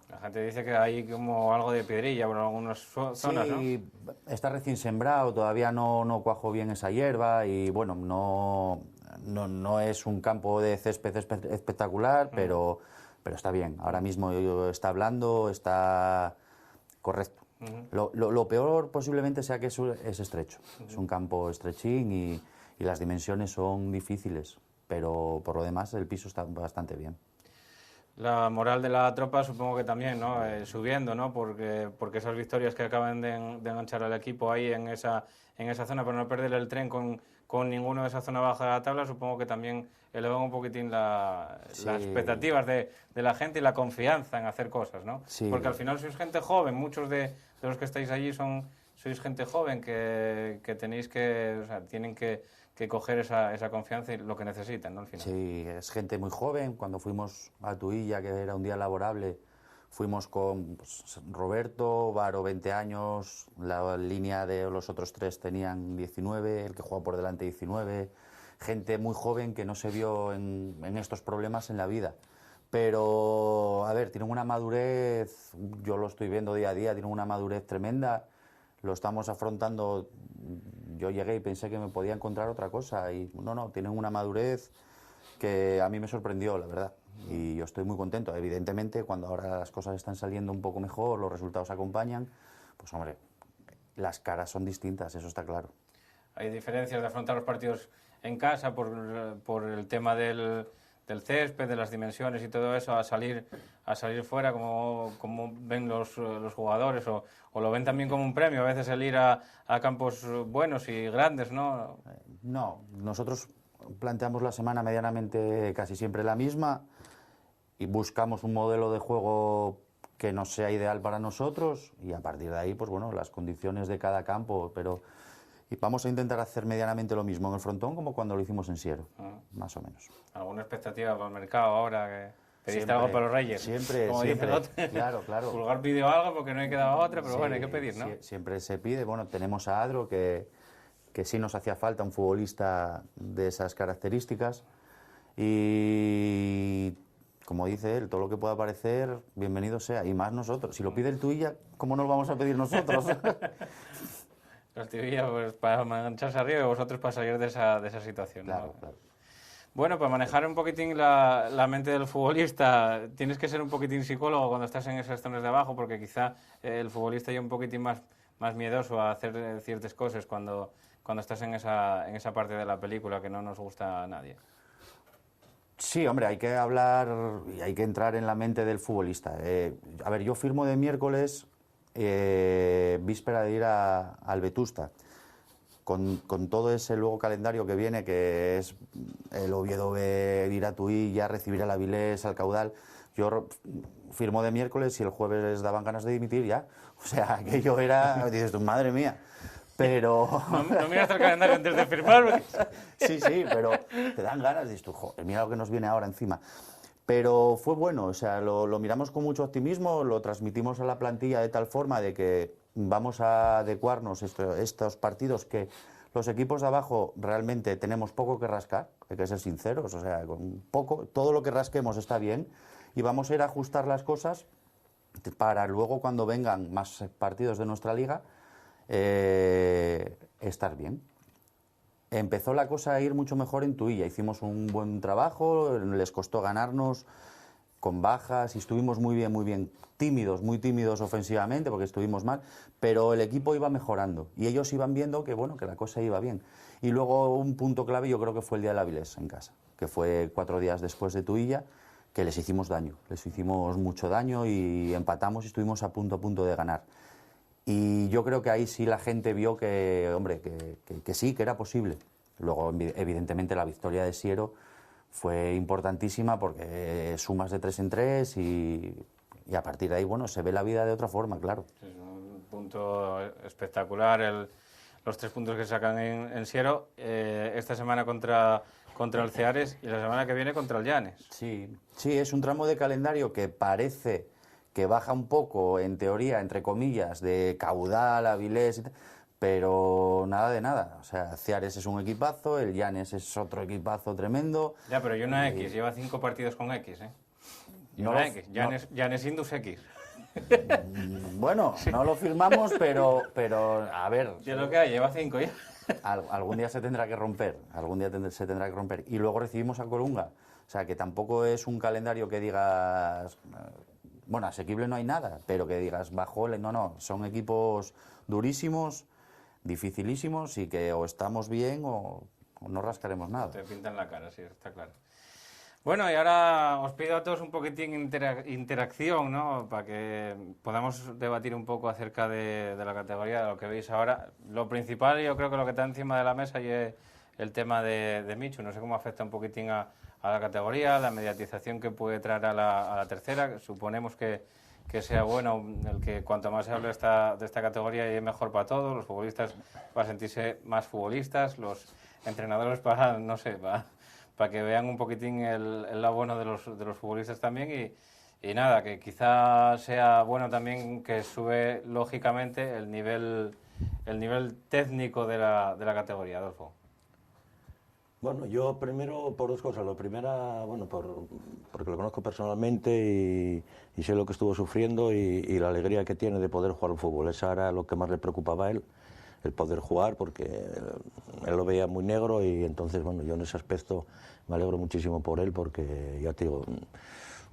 Speaker 1: La gente dice que hay como algo de piedrilla por algunas zonas,
Speaker 8: sí, ¿no? Está recién sembrado, todavía no cuajo bien esa hierba y bueno, no es un campo de césped espectacular, pero está bien. Ahora mismo está blando, está correcto. Lo peor posiblemente sea que es estrecho. Es un campo estrechín y las dimensiones son difíciles, pero por lo demás el piso está bastante bien.
Speaker 1: La moral de la tropa supongo que también, ¿no? Subiendo, ¿no? Porque esas victorias que acaban de enganchar al equipo ahí en esa zona, para no perder el tren con ninguno de esa zona baja de la tabla, supongo que también elevan un poquitín las expectativas de la gente y la confianza en hacer cosas, ¿no?
Speaker 8: Sí.
Speaker 1: Porque al final sois gente joven, muchos de los que estáis allí sois gente joven que tenéis que, o sea, tienen que coger esa confianza y lo que necesitan, ¿no? Al final.
Speaker 8: Sí, es gente muy joven. Cuando fuimos a Tuilla, que era un día laborable, fuimos con Roberto, Varo 20 años, la línea de los otros 3 tenían 19, el que jugaba por delante 19, gente muy joven que no se vio en estos problemas en la vida. Pero, a ver, tienen una madurez, yo lo estoy viendo día a día, tienen una madurez tremenda, lo estamos afrontando. Yo llegué y pensé que me podía encontrar otra cosa y no, tienen una madurez que a mí me sorprendió, la verdad. Y yo estoy muy contento. Evidentemente, cuando ahora las cosas están saliendo un poco mejor, los resultados acompañan, pues hombre, las caras son distintas, eso está claro.
Speaker 1: Hay diferencias de afrontar los partidos en casa por el tema del césped, de las dimensiones y todo eso, a salir fuera, como ven los jugadores, o lo ven también como un premio, a veces el ir a campos buenos y grandes, ¿no?
Speaker 8: No, nosotros planteamos la semana medianamente casi siempre la misma y buscamos un modelo de juego que nos sea ideal para nosotros y a partir de ahí, pues bueno, las condiciones de cada campo, pero y vamos a intentar hacer medianamente lo mismo en el frontón como cuando lo hicimos en Siero, más o menos.
Speaker 1: ¿Alguna expectativa para el mercado ahora? Que ¿pediste algo para los Reyes?
Speaker 8: Siempre, claro.
Speaker 1: Pulgar pidió algo porque no hay quedado otra, pero bueno, hay que pedir, ¿no?
Speaker 8: Siempre se pide. Bueno, tenemos a Adro, que sí nos hacía falta un futbolista de esas características y, como dice él, todo lo que pueda aparecer, bienvenido sea, y más nosotros. Si lo pide el Tuilla, ¿cómo no lo vamos a pedir nosotros?
Speaker 1: El Tuilla, pues para engancharse arriba y vosotros para salir de esa situación.
Speaker 8: Claro.
Speaker 1: Bueno, para manejar un poquitín la mente del futbolista, tienes que ser un poquitín psicólogo cuando estás en esas zonas de abajo, porque quizá el futbolista ya un poquitín más miedoso a hacer ciertas cosas cuando estás en esa parte de la película que no nos gusta a nadie.
Speaker 8: Sí, hombre, hay que hablar y hay que entrar en la mente del futbolista. A ver, yo firmo de miércoles, víspera de ir al Vetusta, con todo ese luego calendario que viene, que es el Oviedo B, ir a Tuilla, recibir al Avilés, al Caudal. Yo firmo de miércoles y el jueves les daban ganas de dimitir ya. O sea, aquello era, dices tú, madre mía. Pero...
Speaker 1: No miras el calendario antes de firmar. Porque...
Speaker 8: Sí, pero te dan ganas, dices tú, joder, mira lo que nos viene ahora encima. Pero fue bueno, o sea, lo miramos con mucho optimismo, lo transmitimos a la plantilla de tal forma de que vamos a adecuarnos estos partidos que los equipos de abajo realmente tenemos poco que rascar, hay que ser sinceros, o sea, con poco, todo lo que rasquemos está bien y vamos a ir a ajustar las cosas para luego cuando vengan más partidos de nuestra liga estar bien. Empezó la cosa a ir mucho mejor en Tuilla, hicimos un buen trabajo, les costó ganarnos con bajas y estuvimos muy bien, muy tímidos ofensivamente porque estuvimos mal, pero el equipo iba mejorando y ellos iban viendo que bueno, que la cosa iba bien. Y luego un punto clave yo creo que fue el día del Avilés en casa, que fue 4 días después de Tuilla, que les hicimos mucho daño y empatamos y estuvimos a punto de ganar. Y yo creo que ahí sí la gente vio que, hombre, que sí, que era posible. Luego, evidentemente, la victoria de Siero fue importantísima porque sumas de 3 en 3 y a partir de ahí, bueno, se ve la vida de otra forma, claro.
Speaker 1: Es un punto espectacular, los 3 puntos que sacan en Siero, esta semana contra el Ceares y la semana que viene contra el Llanes.
Speaker 8: Sí, es un tramo de calendario que parece que baja un poco, en teoría, entre comillas, de Caudal, Avilés, pero nada de nada. O sea, Ceares es un equipazo, el Llanes es otro equipazo tremendo.
Speaker 1: Ya, pero Juna X, lleva 5 partidos con X, ¿eh?
Speaker 8: No
Speaker 1: Juna X, Llanes Indus X.
Speaker 8: Bueno, no lo firmamos, pero a ver...
Speaker 1: ¿Qué es lo que hay? Lleva 5 ya.
Speaker 8: Algún día se tendrá que romper, se tendrá que romper. Y luego recibimos a Colunga. O sea, que tampoco es un calendario que digas... Bueno, asequible no hay nada, pero que digas bajo... No, son equipos durísimos, dificilísimos y que o estamos bien o no rascaremos nada.
Speaker 1: Te pintan la cara, sí, está claro. Bueno, y ahora os pido a todos un poquitín interacción, ¿no? Para que podamos debatir un poco acerca de la categoría, de lo que veis ahora. Lo principal, yo creo que lo que está encima de la mesa es el tema de Michu. No sé cómo afecta un poquitín a la categoría, la mediatización que puede traer a la tercera. Suponemos que sea bueno el que cuanto más se hable de esta categoría y es mejor para todos. Los futbolistas van a sentirse más futbolistas, los entrenadores para, no sé, para que vean un poquitín el lado bueno de los futbolistas también y nada, que quizá sea bueno también que sube lógicamente el nivel técnico de la categoría, Adolfo.
Speaker 7: Bueno, yo primero por dos cosas. Lo primera, bueno, porque lo conozco personalmente y sé lo que estuvo sufriendo y la alegría que tiene de poder jugar al fútbol. Esa era lo que más le preocupaba a él, el poder jugar, porque él lo veía muy negro y entonces, bueno, yo en ese aspecto me alegro muchísimo por él, porque ya te digo,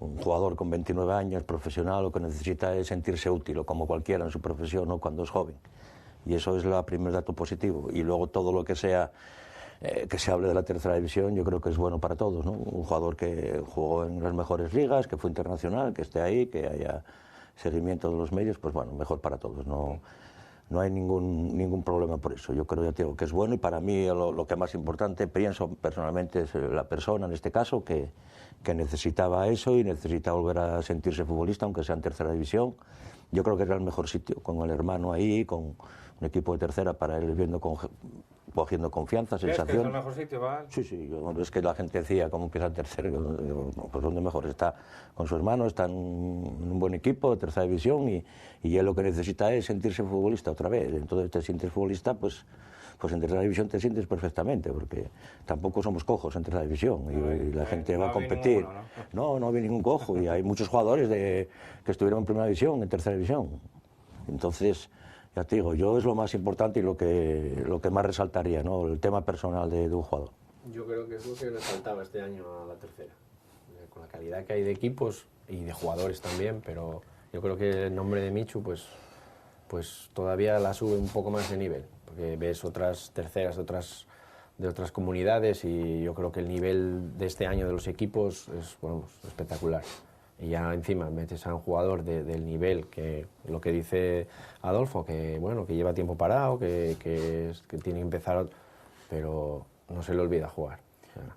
Speaker 7: un jugador con 29 años, profesional, lo que necesita es sentirse útil, o como cualquiera en su profesión, ¿no?, cuando es joven. Y eso es el primer dato positivo. Y luego todo lo que sea que se hable de la tercera división, yo creo que es bueno para todos, ¿no? Un jugador que jugó en las mejores ligas, que fue internacional, que esté ahí, que haya seguimiento de los medios, pues bueno, mejor para todos. No hay ningún problema por eso. Yo creo, ya te digo, que es bueno, y para mí lo que más importante, pienso personalmente, es la persona en este caso que necesitaba eso y necesita volver a sentirse futbolista, aunque sea en tercera división. Yo creo que era el mejor sitio, con el hermano ahí, con un equipo de tercera para él cogiendo confianza, sensación.
Speaker 1: ¿Crees que es el mejor sitio para él?
Speaker 7: Sí, es que la gente decía cómo empieza en tercera, pues donde mejor está con su hermano, está en un buen equipo de tercera división y él lo que necesita es sentirse futbolista otra vez. Entonces te sientes futbolista, pues en tercera división te sientes perfectamente, porque tampoco somos cojos en tercera división y la gente va a competir. Ninguno, no había ningún cojo y hay muchos jugadores que estuvieron en primera división, en tercera división. Entonces, ya te digo, yo es lo más importante y lo que más resaltaría, ¿no?, el tema personal de un jugador.
Speaker 6: Yo creo que es lo que le faltaba este año a la tercera, con la calidad que hay de equipos y de jugadores también, pero yo creo que el nombre de Michu pues todavía la sube un poco más de nivel, porque ves otras terceras de otras comunidades y yo creo que el nivel de este año de los equipos es, bueno, espectacular. Y ya encima metes a un jugador del nivel, que lo que dice Adolfo, que bueno, que lleva tiempo parado, que tiene que empezar, pero no se le olvida jugar.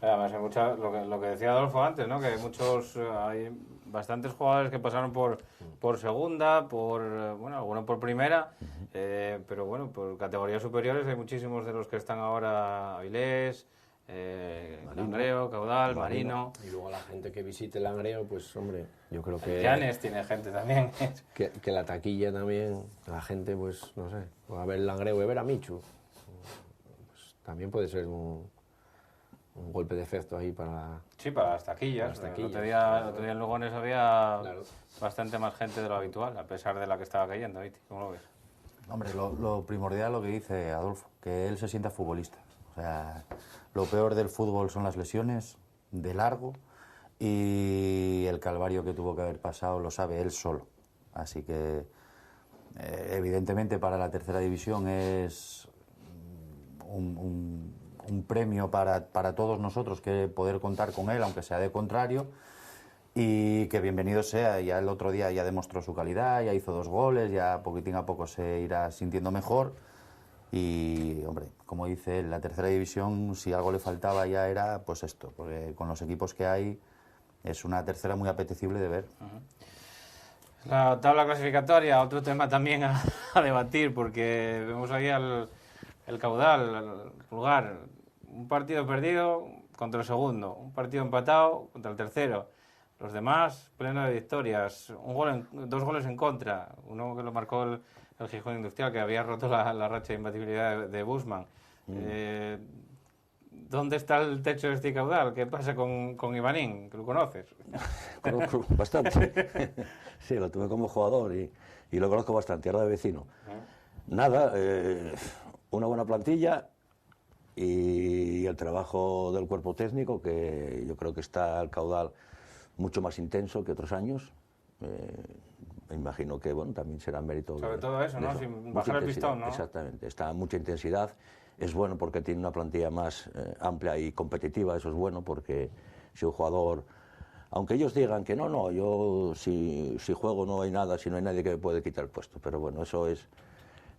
Speaker 1: Además, hay lo que decía Adolfo antes, ¿no?, que hay bastantes jugadores que pasaron por segunda, algunos por primera, pero bueno, por categorías superiores hay muchísimos de los que están ahora, Avilés, Langreo, Caudal, Marino.
Speaker 6: Y luego la gente que visite Langreo, pues hombre, yo creo que...
Speaker 1: Llanes tiene gente también.
Speaker 6: que la taquilla también, la gente, pues no sé, va a ver Langreo y ver a Michu. Pues, también puede ser un golpe de efecto ahí para...
Speaker 1: Sí, para las taquillas. El otro día en Lugones había bastante más gente de lo habitual, a pesar de la que estaba cayendo. ¿Cómo lo ves?
Speaker 8: Hombre, lo primordial lo que dice Adolfo, que él se sienta futbolista. O sea, lo peor del fútbol son las lesiones, de largo, y el calvario que tuvo que haber pasado lo sabe él solo. Así que, evidentemente, para la tercera división es un premio para todos nosotros que poder contar con él, aunque sea de contrario, y que bienvenido sea. Ya el otro día ya demostró su calidad, ya hizo 2 goles, ya poquitín a poco se irá sintiendo mejor. Y, hombre, como dice él, la tercera división, si algo le faltaba ya era pues esto, porque con los equipos que hay es una tercera muy apetecible de ver.
Speaker 1: La tabla clasificatoria, otro tema también a debatir, porque vemos ahí el Caudal, el lugar, un partido perdido contra el segundo, un partido empatado contra el tercero. Los demás, pleno de victorias. Dos goles en contra. Uno que lo marcó el Gijón Industrial, que había roto la racha de imbatibilidad de Busman. ¿Dónde está el techo de este caudal? ¿Qué pasa con Ivanín, que lo conoces?
Speaker 7: Conozco bastante. Sí, lo tuve como jugador y lo conozco bastante, ahora de vecino. Nada, una buena plantilla y el trabajo del cuerpo técnico, que yo creo que está el caudal mucho más intenso que otros años. Me imagino que bueno, también será mérito
Speaker 1: sobre todo eso, ¿no? Sin bajar el pistón, ¿no?
Speaker 7: Exactamente, está mucha intensidad. Es bueno porque tiene una plantilla más amplia y competitiva, eso es bueno porque si un jugador, aunque ellos digan que no, yo si juego no hay nada, si no hay nadie que me puede quitar el puesto, pero bueno, eso es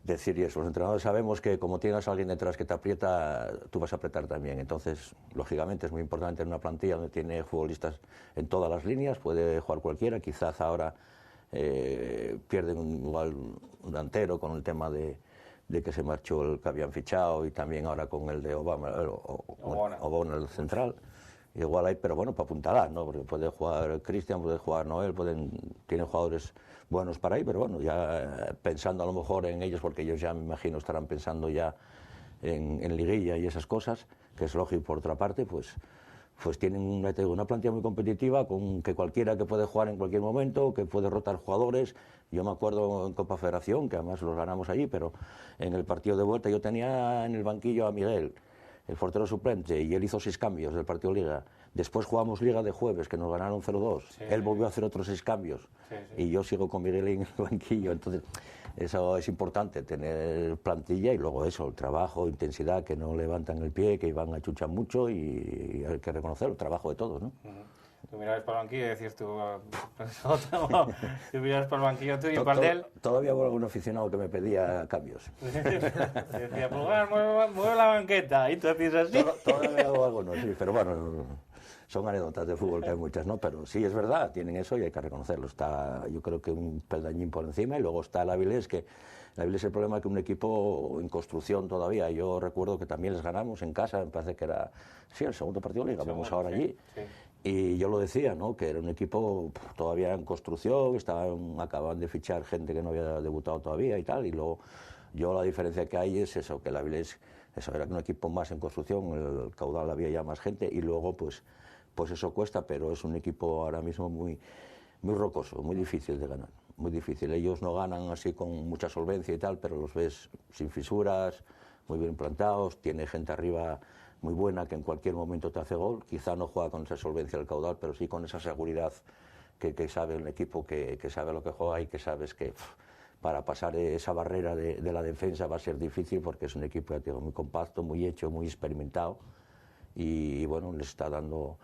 Speaker 7: decir y eso. Los entrenadores sabemos que como tienes a alguien detrás que te aprieta, tú vas a apretar también. Entonces, lógicamente es muy importante tener una plantilla donde tiene futbolistas en todas las líneas, puede jugar cualquiera, quizás ahora pierden igual un delantero con el tema de que se marchó el que habían fichado y también ahora con el de Obona, el central. Igual hay, pero bueno, para apuntalar, ¿no? Porque puede jugar Cristian, puede jugar Noel, tienen jugadores buenos para ahí, pero bueno, ya pensando a lo mejor en ellos, porque ellos ya me imagino estarán pensando ya en liguilla y esas cosas, que es lógico por otra parte, pues tienen una plantilla muy competitiva con que cualquiera que puede jugar en cualquier momento, que puede rotar jugadores. Yo me acuerdo en Copa Federación, que además los ganamos allí, pero en el partido de vuelta yo tenía en el banquillo a Miguel, el portero suplente, y él hizo 6 cambios del partido Liga. Después jugamos Liga de jueves, que nos ganaron 0-2. Él volvió a hacer otros 6 cambios. Y yo sigo con Miguel en el banquillo. Entonces, eso es importante, tener plantilla y luego eso, el trabajo, intensidad, que no levantan el pie, que van a chuchar mucho y hay que reconocer el trabajo de todos, ¿no?
Speaker 1: Tú mirabas para el banquillo y decías tú, tú mirabas para el banquillo tú y para él.
Speaker 7: Todavía hubo algún aficionado que me pedía cambios.
Speaker 1: Decía, Pulgar, mueve la banqueta, y tú hacías así.
Speaker 7: Todavía me hago algunos, sí, pero bueno, son anécdotas de fútbol que hay muchas, ¿no? Pero sí, es verdad, tienen eso y hay que reconocerlo. Está, yo creo que un peldañín por encima y luego está el Avilés, que el Avilés el problema es que un equipo en construcción todavía. Yo recuerdo que también les ganamos en casa, me parece que era, sí, el segundo partido de Liga, vamos ahora allí. Sí. Y yo lo decía, ¿no? Que era un equipo todavía en construcción, acababan de fichar gente que no había debutado todavía y tal, y luego la diferencia que hay es eso, que el Avilés, eso era un equipo más en construcción, el caudal había ya más gente, y luego pues eso cuesta, pero es un equipo ahora mismo muy rocoso, muy difícil de ganar, muy difícil. Ellos no ganan así con mucha solvencia y tal, pero los ves sin fisuras, muy bien plantados, tiene gente arriba muy buena que en cualquier momento te hace gol. Quizá no juega con esa solvencia del caudal, pero sí con esa seguridad que sabe el equipo, que sabe lo que juega y que sabes que para pasar esa barrera de la defensa va a ser difícil porque es un equipo, ya te digo, muy compacto, muy hecho, muy experimentado y bueno, les está dando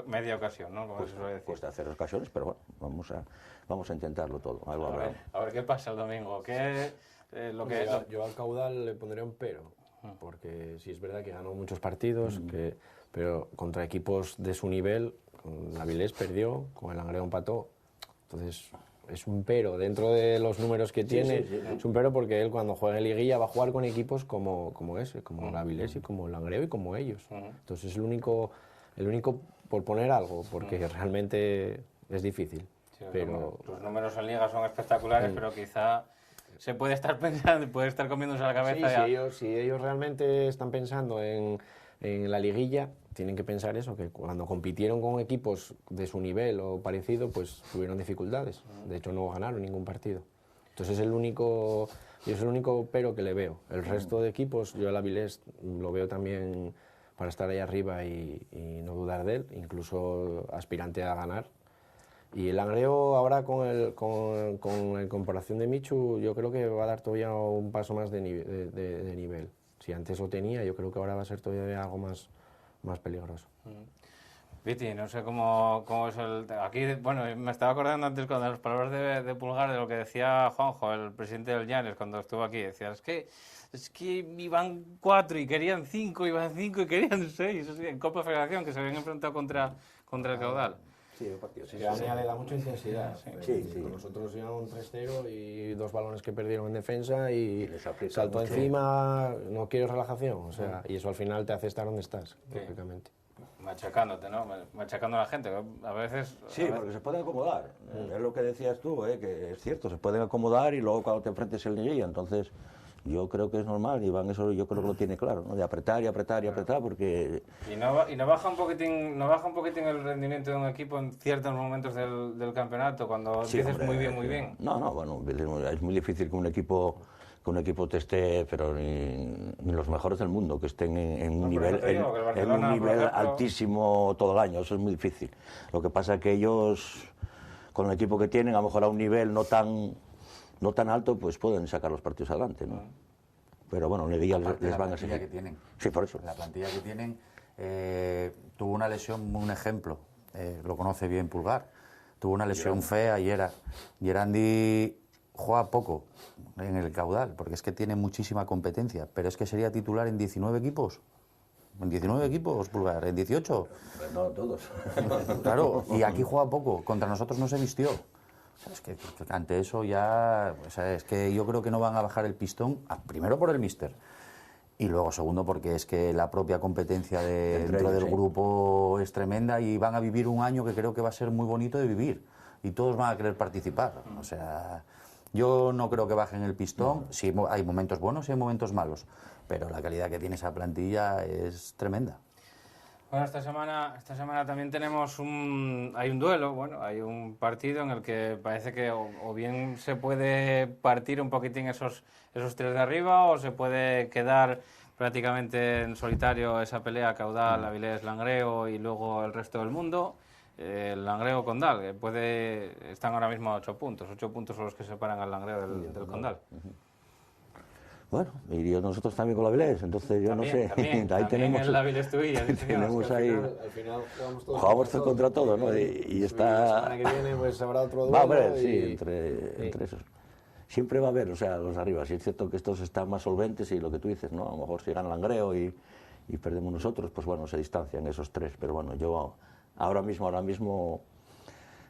Speaker 1: media ocasión, ¿no? Como se suele decir.
Speaker 7: Cuesta hacer ocasiones, pero bueno, vamos a intentarlo todo.
Speaker 1: A ver qué pasa el domingo.
Speaker 6: Yo al caudal le pondría un pero, porque sí es verdad que ganó muchos partidos, pero contra equipos de su nivel, con el Avilés perdió, con el Langreo empató, entonces es un pero dentro de los números que tiene, es un pero porque él cuando juega en liguilla va a jugar con equipos como ese, como el Avilés y como el Langreo y como ellos. Entonces es el único por poner algo, porque realmente es difícil.
Speaker 1: Sí, pero tus números en liga son espectaculares, pero quizá se puede estar pensando, puede estar comiéndose la cabeza.
Speaker 6: Si ellos realmente están pensando en la liguilla, tienen que pensar eso, que cuando compitieron con equipos de su nivel o parecido, pues tuvieron dificultades. De hecho, no ganaron ningún partido. Entonces es el único pero que le veo. El resto de equipos, yo el Avilés lo veo también para estar ahí arriba y no dudar de él, incluso aspirante a ganar. Y el Langreo ahora con la comparación de Michu, yo creo que va a dar todavía un paso más de nivel. Si antes lo tenía, yo creo que ahora va a ser todavía algo más peligroso.
Speaker 1: Viti, no sé cómo es el... Aquí, bueno, me estaba acordando antes con las palabras de Pulgar de lo que decía Juanjo, el presidente del Llanes, cuando estuvo aquí. Decía, es que iban 4 y querían 5, iban 5 y querían 6. En Copa Federación, que se habían enfrentado contra el caudal.
Speaker 6: Sí, el partido. Sí, le da mucha intensidad. Sí. Con nosotros iban un 3-0 y 2 balones que perdieron en defensa y saltó encima, no quiero relajación. O sea, y eso al final te hace estar donde estás, lógicamente.
Speaker 1: Machacándote, ¿no? Machacando a la gente. A veces...
Speaker 7: Sí, porque se pueden acomodar. Es lo que decías tú, que es cierto, se pueden acomodar y luego cuando te enfrentes el Liguilla, entonces yo creo que es normal. Iván eso yo creo que lo tiene claro, ¿no? De apretar y apretar y apretar porque...
Speaker 1: ¿Y no baja un poquitín el rendimiento de un equipo en ciertos momentos del campeonato cuando empiezas muy bien?
Speaker 7: No, bueno, es muy difícil que un equipo te esté, pero ni los mejores del mundo, que estén en un nivel altísimo todo el año, eso es muy difícil. Lo que pasa es que ellos, con el equipo que tienen, a lo mejor a un nivel no tan alto, pues pueden sacar los partidos adelante, ¿no? Pero bueno, un día les van a seguir.
Speaker 8: Que tienen.
Speaker 7: Sí, por eso.
Speaker 8: La plantilla que tienen tuvo una lesión, un ejemplo, lo conoce bien Pulgar, tuvo una lesión fea y Gerandi juega poco en el caudal, porque es que tiene muchísima competencia, pero es que sería titular en 19 equipos. ¿En 19 equipos, Pulgar? ¿En 18?
Speaker 7: Pues no, todos.
Speaker 8: Claro, y aquí juega poco, contra nosotros no se vistió. O sea, es que ante eso ya... O sea, es que yo creo que no van a bajar el pistón, primero por el míster, y luego segundo porque es que la propia competencia dentro del grupo es tremenda y van a vivir un año que creo que va a ser muy bonito de vivir, y todos van a querer participar. O sea... Yo no creo que bajen el pistón, sí, hay momentos buenos y hay momentos malos, pero la calidad que tiene esa plantilla es tremenda.
Speaker 1: Bueno, esta semana también hay un duelo, bueno, hay un partido en el que parece que o bien se puede partir un poquitín esos tres de arriba o se puede quedar prácticamente en solitario esa pelea Caudal, Avilés, Langreo y luego el resto del mundo. El Langreo Condal, que están ahora mismo a 8 puntos. 8 puntos son los que separan al Langreo del Condal.
Speaker 7: Bueno, y nosotros también con la Avilés, entonces yo
Speaker 1: también,
Speaker 7: no sé.
Speaker 1: También
Speaker 7: ahí tenemos
Speaker 1: el Avilés Tuilla.
Speaker 7: Tenemos ahí.
Speaker 6: Al final
Speaker 7: jugamos todos contra todos, ¿no? Y está.
Speaker 6: La semana que viene pues habrá otro duelo.
Speaker 7: Va a haber, sí, entre esos. Siempre va a haber, o sea, los de arriba. Sí es cierto que estos están más solventes y lo que tú dices, ¿no? A lo mejor si gana Langreo y perdemos nosotros, pues bueno, se distancian esos tres. Pero bueno, yo ahora mismo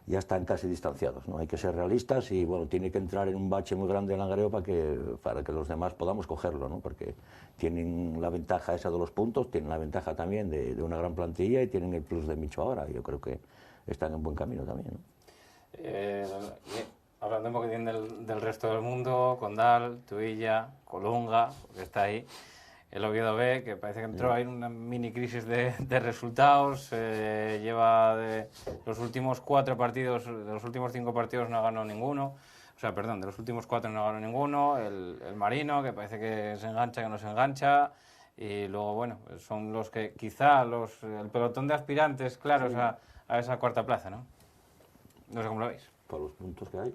Speaker 7: ya están casi distanciados, ¿no? Hay que ser realistas y bueno, tiene que entrar en un bache muy grande el Langreo para que los demás podamos cogerlo, ¿no? Porque tienen la ventaja esa de los puntos, tienen la ventaja también de una gran plantilla y tienen el plus de Micho ahora. Yo creo que están en buen camino también, ¿no?
Speaker 1: Hablando un poquitín del resto del mundo, Condal, Tuilla, Colunga, que está ahí. El Oviedo B, que parece que entró ahí en una mini crisis de resultados, lleva de los últimos 4 partidos, de los últimos 5 partidos no ganó ninguno, de los últimos 4 no ganó ninguno, el Marino, que parece que se engancha, que no se engancha, y luego, bueno, son los que quizá el pelotón de aspirantes claros a esa cuarta plaza, ¿no? No sé cómo lo veis.
Speaker 7: Por los puntos que hay.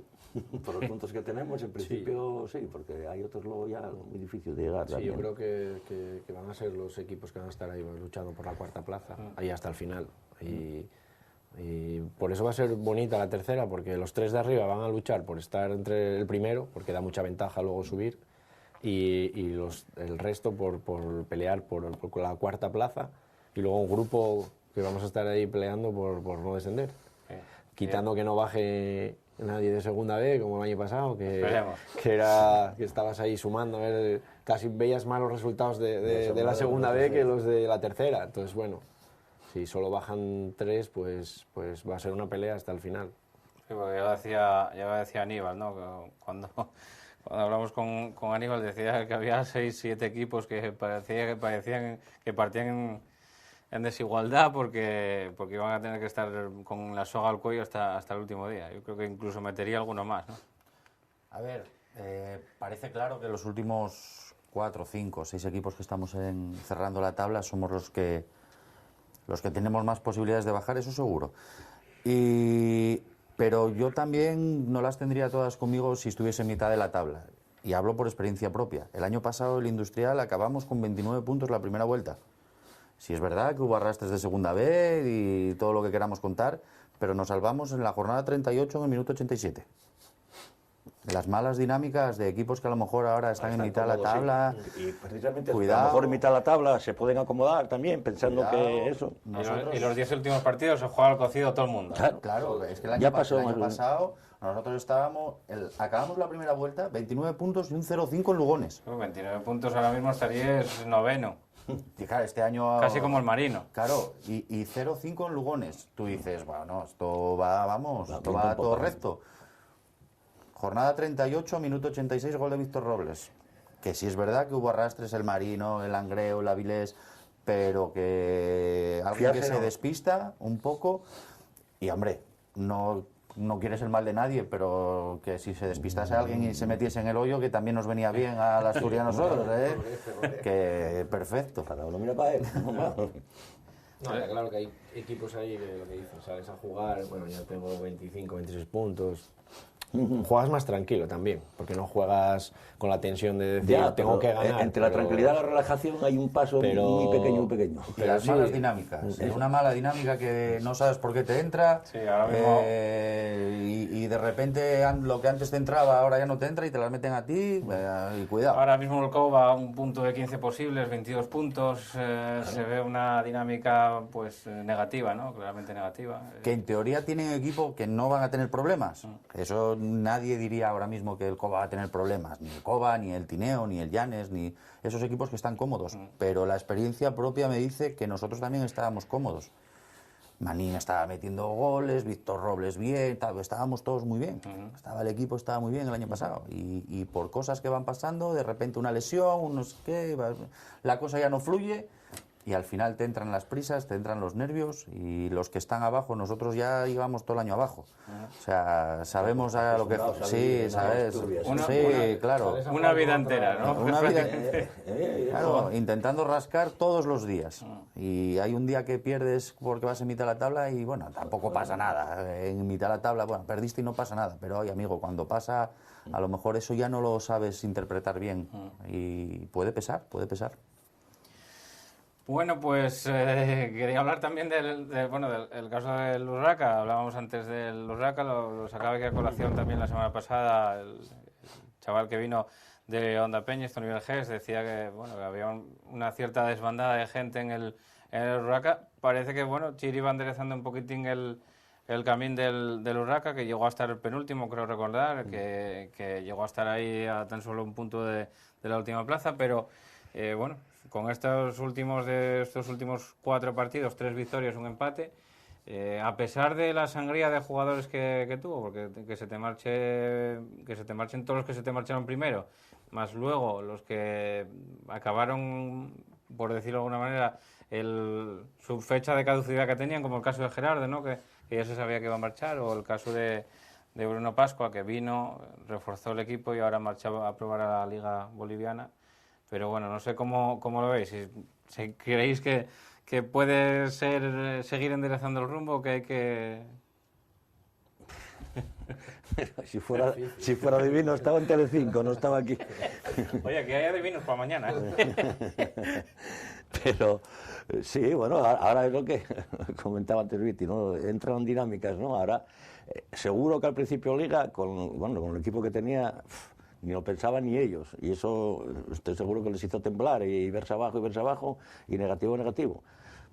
Speaker 7: Por los puntos que tenemos, en principio sí, porque hay otros luego ya muy difícil de llegar.
Speaker 6: Sí, también. Yo creo que van a ser los equipos que van a estar ahí luchando por la cuarta plaza, ahí hasta el final. Y por eso va a ser bonita la tercera, porque los 3 de arriba van a luchar por estar entre el primero, porque da mucha ventaja luego subir, y el resto por pelear por la cuarta plaza, y luego un grupo que vamos a estar ahí peleando por no descender. Quitando que no baje nadie de segunda B, como el año pasado, que estabas ahí sumando, casi veías más los resultados de la segunda B que los de la tercera. Entonces, bueno, si solo bajan 3, pues va a ser una pelea hasta el final.
Speaker 1: Sí, porque ya lo decía Aníbal, ¿no? Cuando hablamos con Aníbal decía que había 6-7 equipos que parecían que partían en desigualdad porque iban a tener que estar con la soga al cuello hasta el último día. Yo creo que incluso metería alguno más, ¿no?
Speaker 8: A ver, parece claro que los últimos 4, 5, 6 equipos que estamos cerrando la tabla somos los que tenemos más posibilidades de bajar, eso seguro. Pero yo también no las tendría todas conmigo si estuviese en mitad de la tabla. Y hablo por experiencia propia. El año pasado el Industrial acabamos con 29 puntos la primera vuelta. Sí, es verdad que hubo arrastres de segunda B y todo lo que queramos contar, pero nos salvamos en la jornada 38 en el minuto 87. Las malas dinámicas de equipos que a lo mejor ahora están en mitad de la tabla.
Speaker 7: Sí. Y precisamente cuidado. A lo mejor en mitad de la tabla se pueden acomodar también, pensando que eso.
Speaker 1: Y los 10 últimos partidos se juega al cocido todo el mundo.
Speaker 8: Claro, es que el año pasado nosotros acabamos la primera vuelta, 29 puntos y un 0-5 en Lugones.
Speaker 1: 29 puntos ahora mismo estarías noveno.
Speaker 8: Y claro, este año...
Speaker 1: Casi como el Marino.
Speaker 8: Claro, y 0-5 en Lugones. Tú dices, bueno, esto va, vamos, esto va todo recto. Jornada 38, minuto 86, gol de Víctor Robles. Que sí es verdad que hubo arrastres, el Marino, el Langreo, el Avilés, pero que alguien que se despista un poco. Y hombre, no quieres el mal de nadie, pero que si se despistase alguien y se metiese en el hoyo, que también nos venía bien a las asturianos nosotros, ¿eh? Que perfecto.
Speaker 7: Cada uno mira para él.
Speaker 6: No, claro que hay equipos ahí que lo que dicen, sales a jugar, bueno, ya tengo 25, 26 puntos. Juegas más tranquilo también, porque no juegas con la tensión de decir,
Speaker 7: Ya,
Speaker 6: tengo que ganar.
Speaker 7: Entre la tranquilidad y la relajación hay un paso muy pequeño, muy pequeño.
Speaker 8: Y las malas dinámicas. Es una mala dinámica que no sabes por qué te entra,
Speaker 1: Sí, ahora mismo...
Speaker 8: y de repente lo que antes te entraba ahora ya no te entra y te las meten a ti, y cuidado.
Speaker 1: Ahora mismo el COU va a un punto de 15 posibles, 22 puntos, se ve una dinámica pues negativa, ¿no? Claramente negativa.
Speaker 8: Que en teoría tienen equipo que no van a tener problemas. Eso nadie diría ahora mismo que el COBA va a tener problemas. Ni el COBA, ni el Tineo, ni el Llanes, ni esos equipos que están cómodos. Pero la experiencia propia me dice que nosotros también estábamos cómodos. Manín estaba metiendo goles, Víctor Robles bien, estábamos todos muy bien. El equipo estaba muy bien el año pasado. Y por cosas que van pasando, de repente una lesión, no sé qué, la cosa ya no fluye. Y al final te entran las prisas, te entran los nervios, y los que están abajo, nosotros ya íbamos todo el año abajo. O sea, sabemos a lo que... Sí, ¿sabes? Claro.
Speaker 1: Una vida entera, ¿no?
Speaker 8: Una vida... Claro, intentando rascar todos los días. Y hay un día que pierdes porque vas en mitad de la tabla y, bueno, tampoco pasa nada. En mitad de la tabla, bueno, perdiste y no pasa nada. Pero, oye, amigo, cuando pasa, a lo mejor eso ya no lo sabes interpretar bien. Y puede pesar, puede pesar.
Speaker 1: Bueno, pues quería hablar también del caso del Urraca. Hablábamos antes del Urraca, lo sacaba aquí a colación también la semana pasada. El chaval que vino de Onda Peña, Tony Vergés, decía que, bueno, que había una cierta desbandada de gente en el Urraca. Parece que, bueno, Chiri va enderezando un poquitín el camino del Urraca, que llegó a estar el penúltimo, creo recordar, que llegó a estar ahí a tan solo un punto de la última plaza, pero bueno, con estos últimos 4 partidos, 3 victorias, un empate, a pesar de la sangría de jugadores que tuvo, porque que se te marchen todos los que se te marcharon primero, más luego los que acabaron, por decirlo de alguna manera, su fecha de caducidad que tenían, como el caso de Gerardo, ¿no? que ya se sabía que iba a marchar, o el caso de Bruno Pascua, que vino, reforzó el equipo y ahora marchaba a probar a la Liga Boliviana. Pero bueno, no sé cómo lo veis. Si creéis que puede seguir enderezando el rumbo, o que hay que...
Speaker 7: Si fuera divino, estaba en Telecinco, no estaba aquí.
Speaker 1: Oye, que haya divinos para mañana.
Speaker 7: Pero sí, bueno, ahora es lo que comentaba antes Viti, ¿no? Entran dinámicas, ¿no? Ahora, seguro que al principio Liga, con el equipo que tenía... ni lo pensaban ni ellos, y eso estoy seguro que les hizo temblar y verse abajo, y negativo.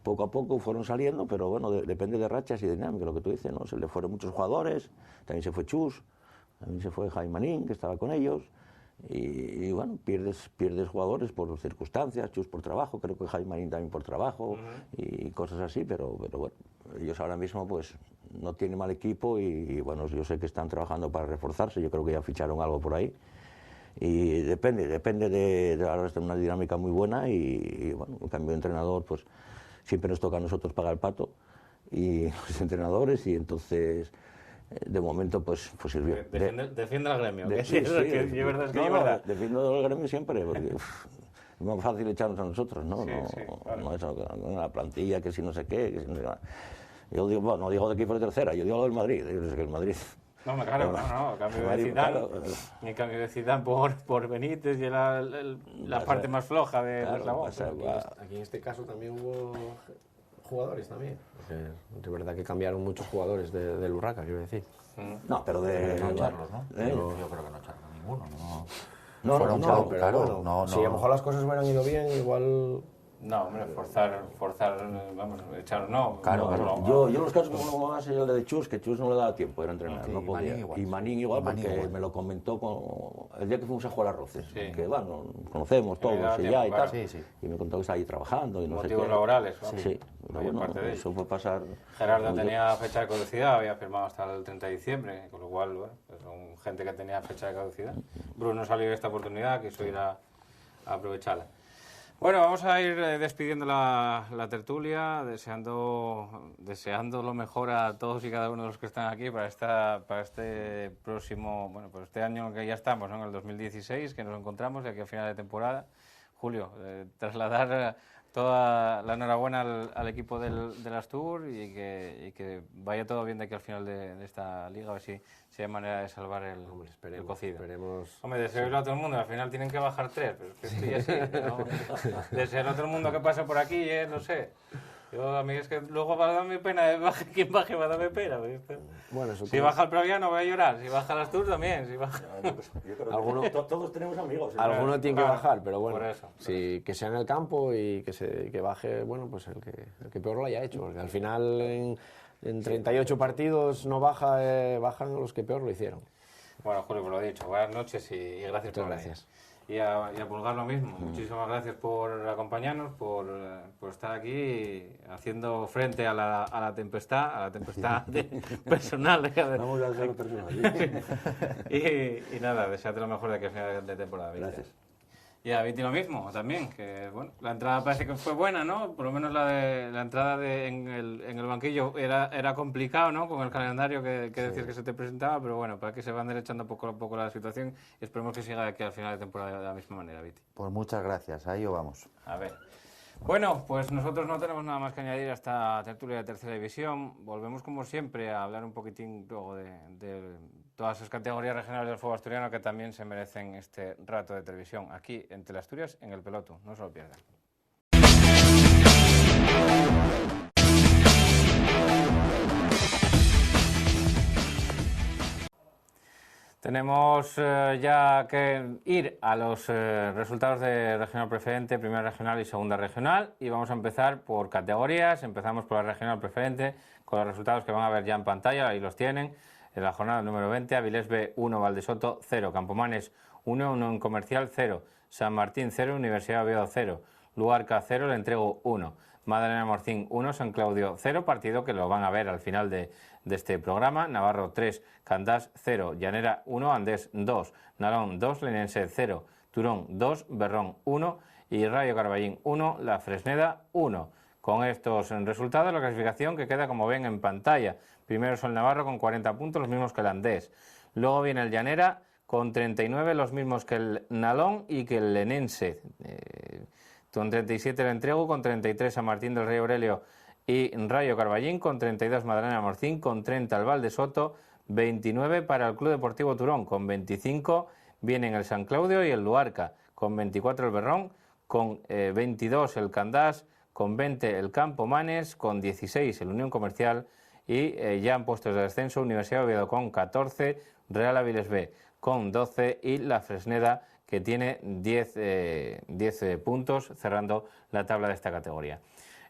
Speaker 7: Poco a poco fueron saliendo, pero bueno, depende de rachas y dinámica, lo que tú dices, ¿no? Se le fueron muchos jugadores, también se fue Chus, también se fue Jaime Manín, que estaba con ellos, y bueno, pierdes jugadores por circunstancias, Chus por trabajo, creo que Jaime Manín también por trabajo, y cosas así, pero bueno, ellos ahora mismo pues no tienen mal equipo, y bueno, yo sé que están trabajando para reforzarse, yo creo que ya ficharon algo por ahí. Y depende de ahora está una dinámica muy buena, y bueno, el cambio de entrenador pues siempre nos toca a nosotros pagar el pato y los entrenadores, y entonces de momento pues sirvió.
Speaker 1: Defiende al gremio,
Speaker 7: Sí,
Speaker 1: es verdad.
Speaker 7: Defiendo al gremio siempre, porque es más fácil echarnos a nosotros, ¿no?
Speaker 1: Claro.
Speaker 7: No eso, la plantilla, que si no sé qué, que si no sé qué. Yo digo, bueno, no digo de equipo de tercera, yo digo del Madrid, que el Madrid...
Speaker 1: No, claro, el cambio de Zidane, el cambio de Zidane por Benítez, y la parte más floja de la eslabón.
Speaker 6: Aquí en este caso también hubo jugadores también. De verdad que cambiaron muchos jugadores del Urraca, quiero decir.
Speaker 7: No, pero
Speaker 8: No echarlos, ¿no? Yo creo que no echaron a ninguno,
Speaker 6: pero bueno, si a lo mejor las cosas hubieran ido bien, igual
Speaker 1: No, hombre, forzar, vamos, echar no.
Speaker 7: Claro,
Speaker 1: no,
Speaker 7: claro.
Speaker 1: no.
Speaker 7: Yo los casos que conozco más es el de Chus, que Chus no le daba tiempo, era entrenar,
Speaker 8: Sí,
Speaker 7: no podía.
Speaker 8: igual.
Speaker 7: Y Manín igual,
Speaker 8: Manín
Speaker 7: porque
Speaker 8: igual.
Speaker 7: me lo comentó el día que fuimos a jugar a Roces,
Speaker 1: Sí.
Speaker 7: que bueno, nos conocemos
Speaker 1: le daba
Speaker 7: todos y
Speaker 1: tiempo,
Speaker 7: ya y
Speaker 1: claro.
Speaker 7: tal.
Speaker 8: Sí.
Speaker 7: Y me contó que estaba ahí trabajando y no sé
Speaker 1: Motivos
Speaker 7: qué.
Speaker 1: laborales, ¿no?
Speaker 7: Sí, pero
Speaker 1: Mayor
Speaker 7: bueno,
Speaker 1: parte de ello.
Speaker 7: eso puede pasar.
Speaker 1: Gerardo
Speaker 7: Yo-
Speaker 1: tenía fecha de caducidad, había firmado hasta el 30 de diciembre, con lo cual, bueno, pues son gente que tenía fecha de caducidad. Bruno salió de esta oportunidad, quiso ir a aprovecharla. Bueno, vamos a ir despidiendo la tertulia, deseando lo mejor a todos y cada uno de los que están aquí para este próximo, bueno, pues este año que ya estamos, ¿no? En el 2016, que nos encontramos de aquí a final de temporada. Julio, trasladar toda la enhorabuena al equipo del Astur y que vaya todo bien de aquí al final de esta liga, a ver si hay manera de salvar el cocido.
Speaker 6: Esperemos.
Speaker 1: Hombre, desearlo a todo el mundo, al final tienen que bajar 3, pero es que estoy así, ¿no? Desearlo a todo el mundo que pase por aquí, no sé. A mí es que luego va a darme pena, quien baje va a darme pena.
Speaker 6: Bueno, eso
Speaker 1: Si baja el Praviano voy a llorar, si baja el Astur también. Si baja...
Speaker 7: Todos tenemos amigos.
Speaker 6: Alguno tiene que
Speaker 1: Claro,
Speaker 6: bajar, pero bueno,
Speaker 1: por eso.
Speaker 6: sí, que sea en el campo y que baje, bueno, pues el que peor lo haya hecho, porque al final en 38 partidos no bajan los que peor lo hicieron.
Speaker 1: Bueno, Julio, por lo dicho, buenas noches y gracias por venir.
Speaker 6: Gracias.
Speaker 1: Y a Pulgar lo mismo. Muchísimas gracias por acompañarnos, por estar aquí haciendo frente a la tempestad personal de cada
Speaker 7: Vamos a hacerlo personal.
Speaker 1: y nada, desearte lo mejor de aquí a final de temporada. Viti.
Speaker 7: Gracias.
Speaker 1: Y a Viti lo mismo también, que bueno, la entrada parece que fue buena, ¿no? Por lo menos la entrada en el banquillo era complicado, ¿no? Con el calendario que decías que se te presentaba, pero bueno, para que se van derechando poco a poco la situación y esperemos que siga de aquí al final de temporada de la misma manera, Viti.
Speaker 8: Pues muchas gracias, a ello vamos.
Speaker 1: A ver. Bueno, pues nosotros no tenemos nada más que añadir a esta tertulia de tercera división. Volvemos como siempre a hablar un poquitín luego de todas esas categorías regionales del fútbol asturiano que también se merecen este rato de televisión aquí en Teleasturias, en El Peloto. No se lo pierdan. Tenemos ya que ir a los resultados de regional preferente, primera regional y segunda regional, y vamos a empezar por categorías. Empezamos por la regional preferente con los resultados que van a ver ya en pantalla, ahí los tienen. En la jornada número 20, Avilés B 1, Valdesoto 0, Campomanes 1, Unión Comercial 0, San Martín 0, Universidad de Oviedo 0, Luarca 0, Le Entrego 1, Madalena Morcín 1, San Claudio 0, partido que lo van a ver al final de este programa. Navarro 3, Candás 0, Llanera 1, Andés 2, Nalón 2, Lenense 0, Turón 2, Berrón 1 y Rayo Carballín 1, La Fresneda 1. Con estos resultados, la clasificación que queda como ven en pantalla. Primero es el Navarro con 40 puntos, los mismos que el Andés. Luego viene el Llanera con 39, los mismos que el Nalón y que el Lenense. Con 37 el Entrego, con 33 San Martín del Rey Aurelio y Rayo Carballín, con 32 Madalena Morcín, con 30 el Valdesoto, 29 para el Club Deportivo Turón, con 25 vienen el San Claudio y el Luarca, con 24 el Berrón, con 22 el Candás, con 20 el Campomanes, con 16 el Unión Comercial y ya en puestos de descenso Universidad de Oviedo con 14, Real Avilés B con 12 y La Fresneda que tiene 10 puntos cerrando la tabla de esta categoría.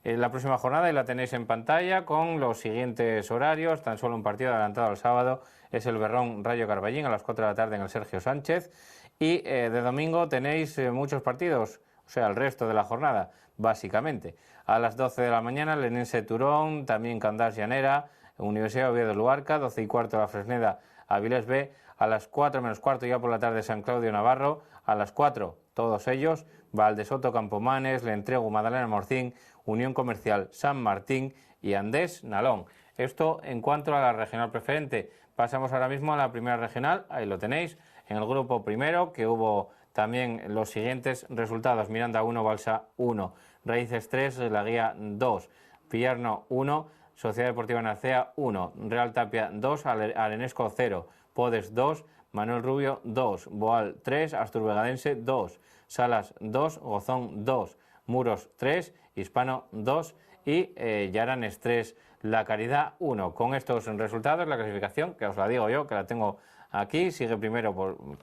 Speaker 1: La próxima jornada, y la tenéis en pantalla, con los siguientes horarios, tan solo un partido adelantado al sábado, es el Berrón Rayo Carballín a las 4 de la tarde en el Sergio Sánchez, y de domingo tenéis muchos partidos, o sea, el resto de la jornada, básicamente. A las 12 de la mañana, Lenense Turón, también Candás Llanera, Universidad de Oviedo Luarca, 12 y cuarto La Fresneda Avilés B, a las 4 menos cuarto ya por la tarde San Claudio Navarro, a las 4 todos ellos, Valdesoto Campomanes, Le Entrego Madalena Morcín, Unión Comercial San Martín y Andés Nalón. Esto en cuanto a la regional preferente. Pasamos ahora mismo a la primera regional, ahí lo tenéis, en el grupo primero, que hubo también los siguientes resultados: Miranda 1, Balsa 1, Raíces 3, La Guía 2, Pillarno 1, Sociedad Deportiva Nacea 1, Real Tapia 2, Arenesco 0, Podes 2, Manuel Rubio 2, Boal 3, Asturvegadense 2, Salas 2, Gozón 2, Muros 3, Hispano 2 y Llaranes 3, La Caridad 1. Con estos resultados, la clasificación, que os la digo yo, que la tengo aquí, sigue primero,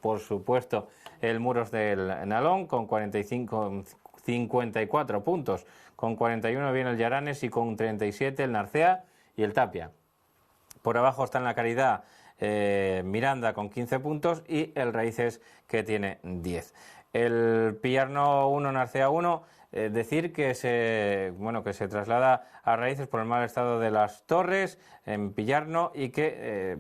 Speaker 1: por supuesto, el Muros del Nalón con 45 54 puntos. Con 41 viene el Llaranes y con 37 el Narcea y el Tapia. Por abajo está en la Caridad Miranda con 15 puntos y el Raíces, que tiene 10. El Pillarno 1, Narcea 1, decir que se traslada a Raíces por el mal estado de las torres en Pillarno y que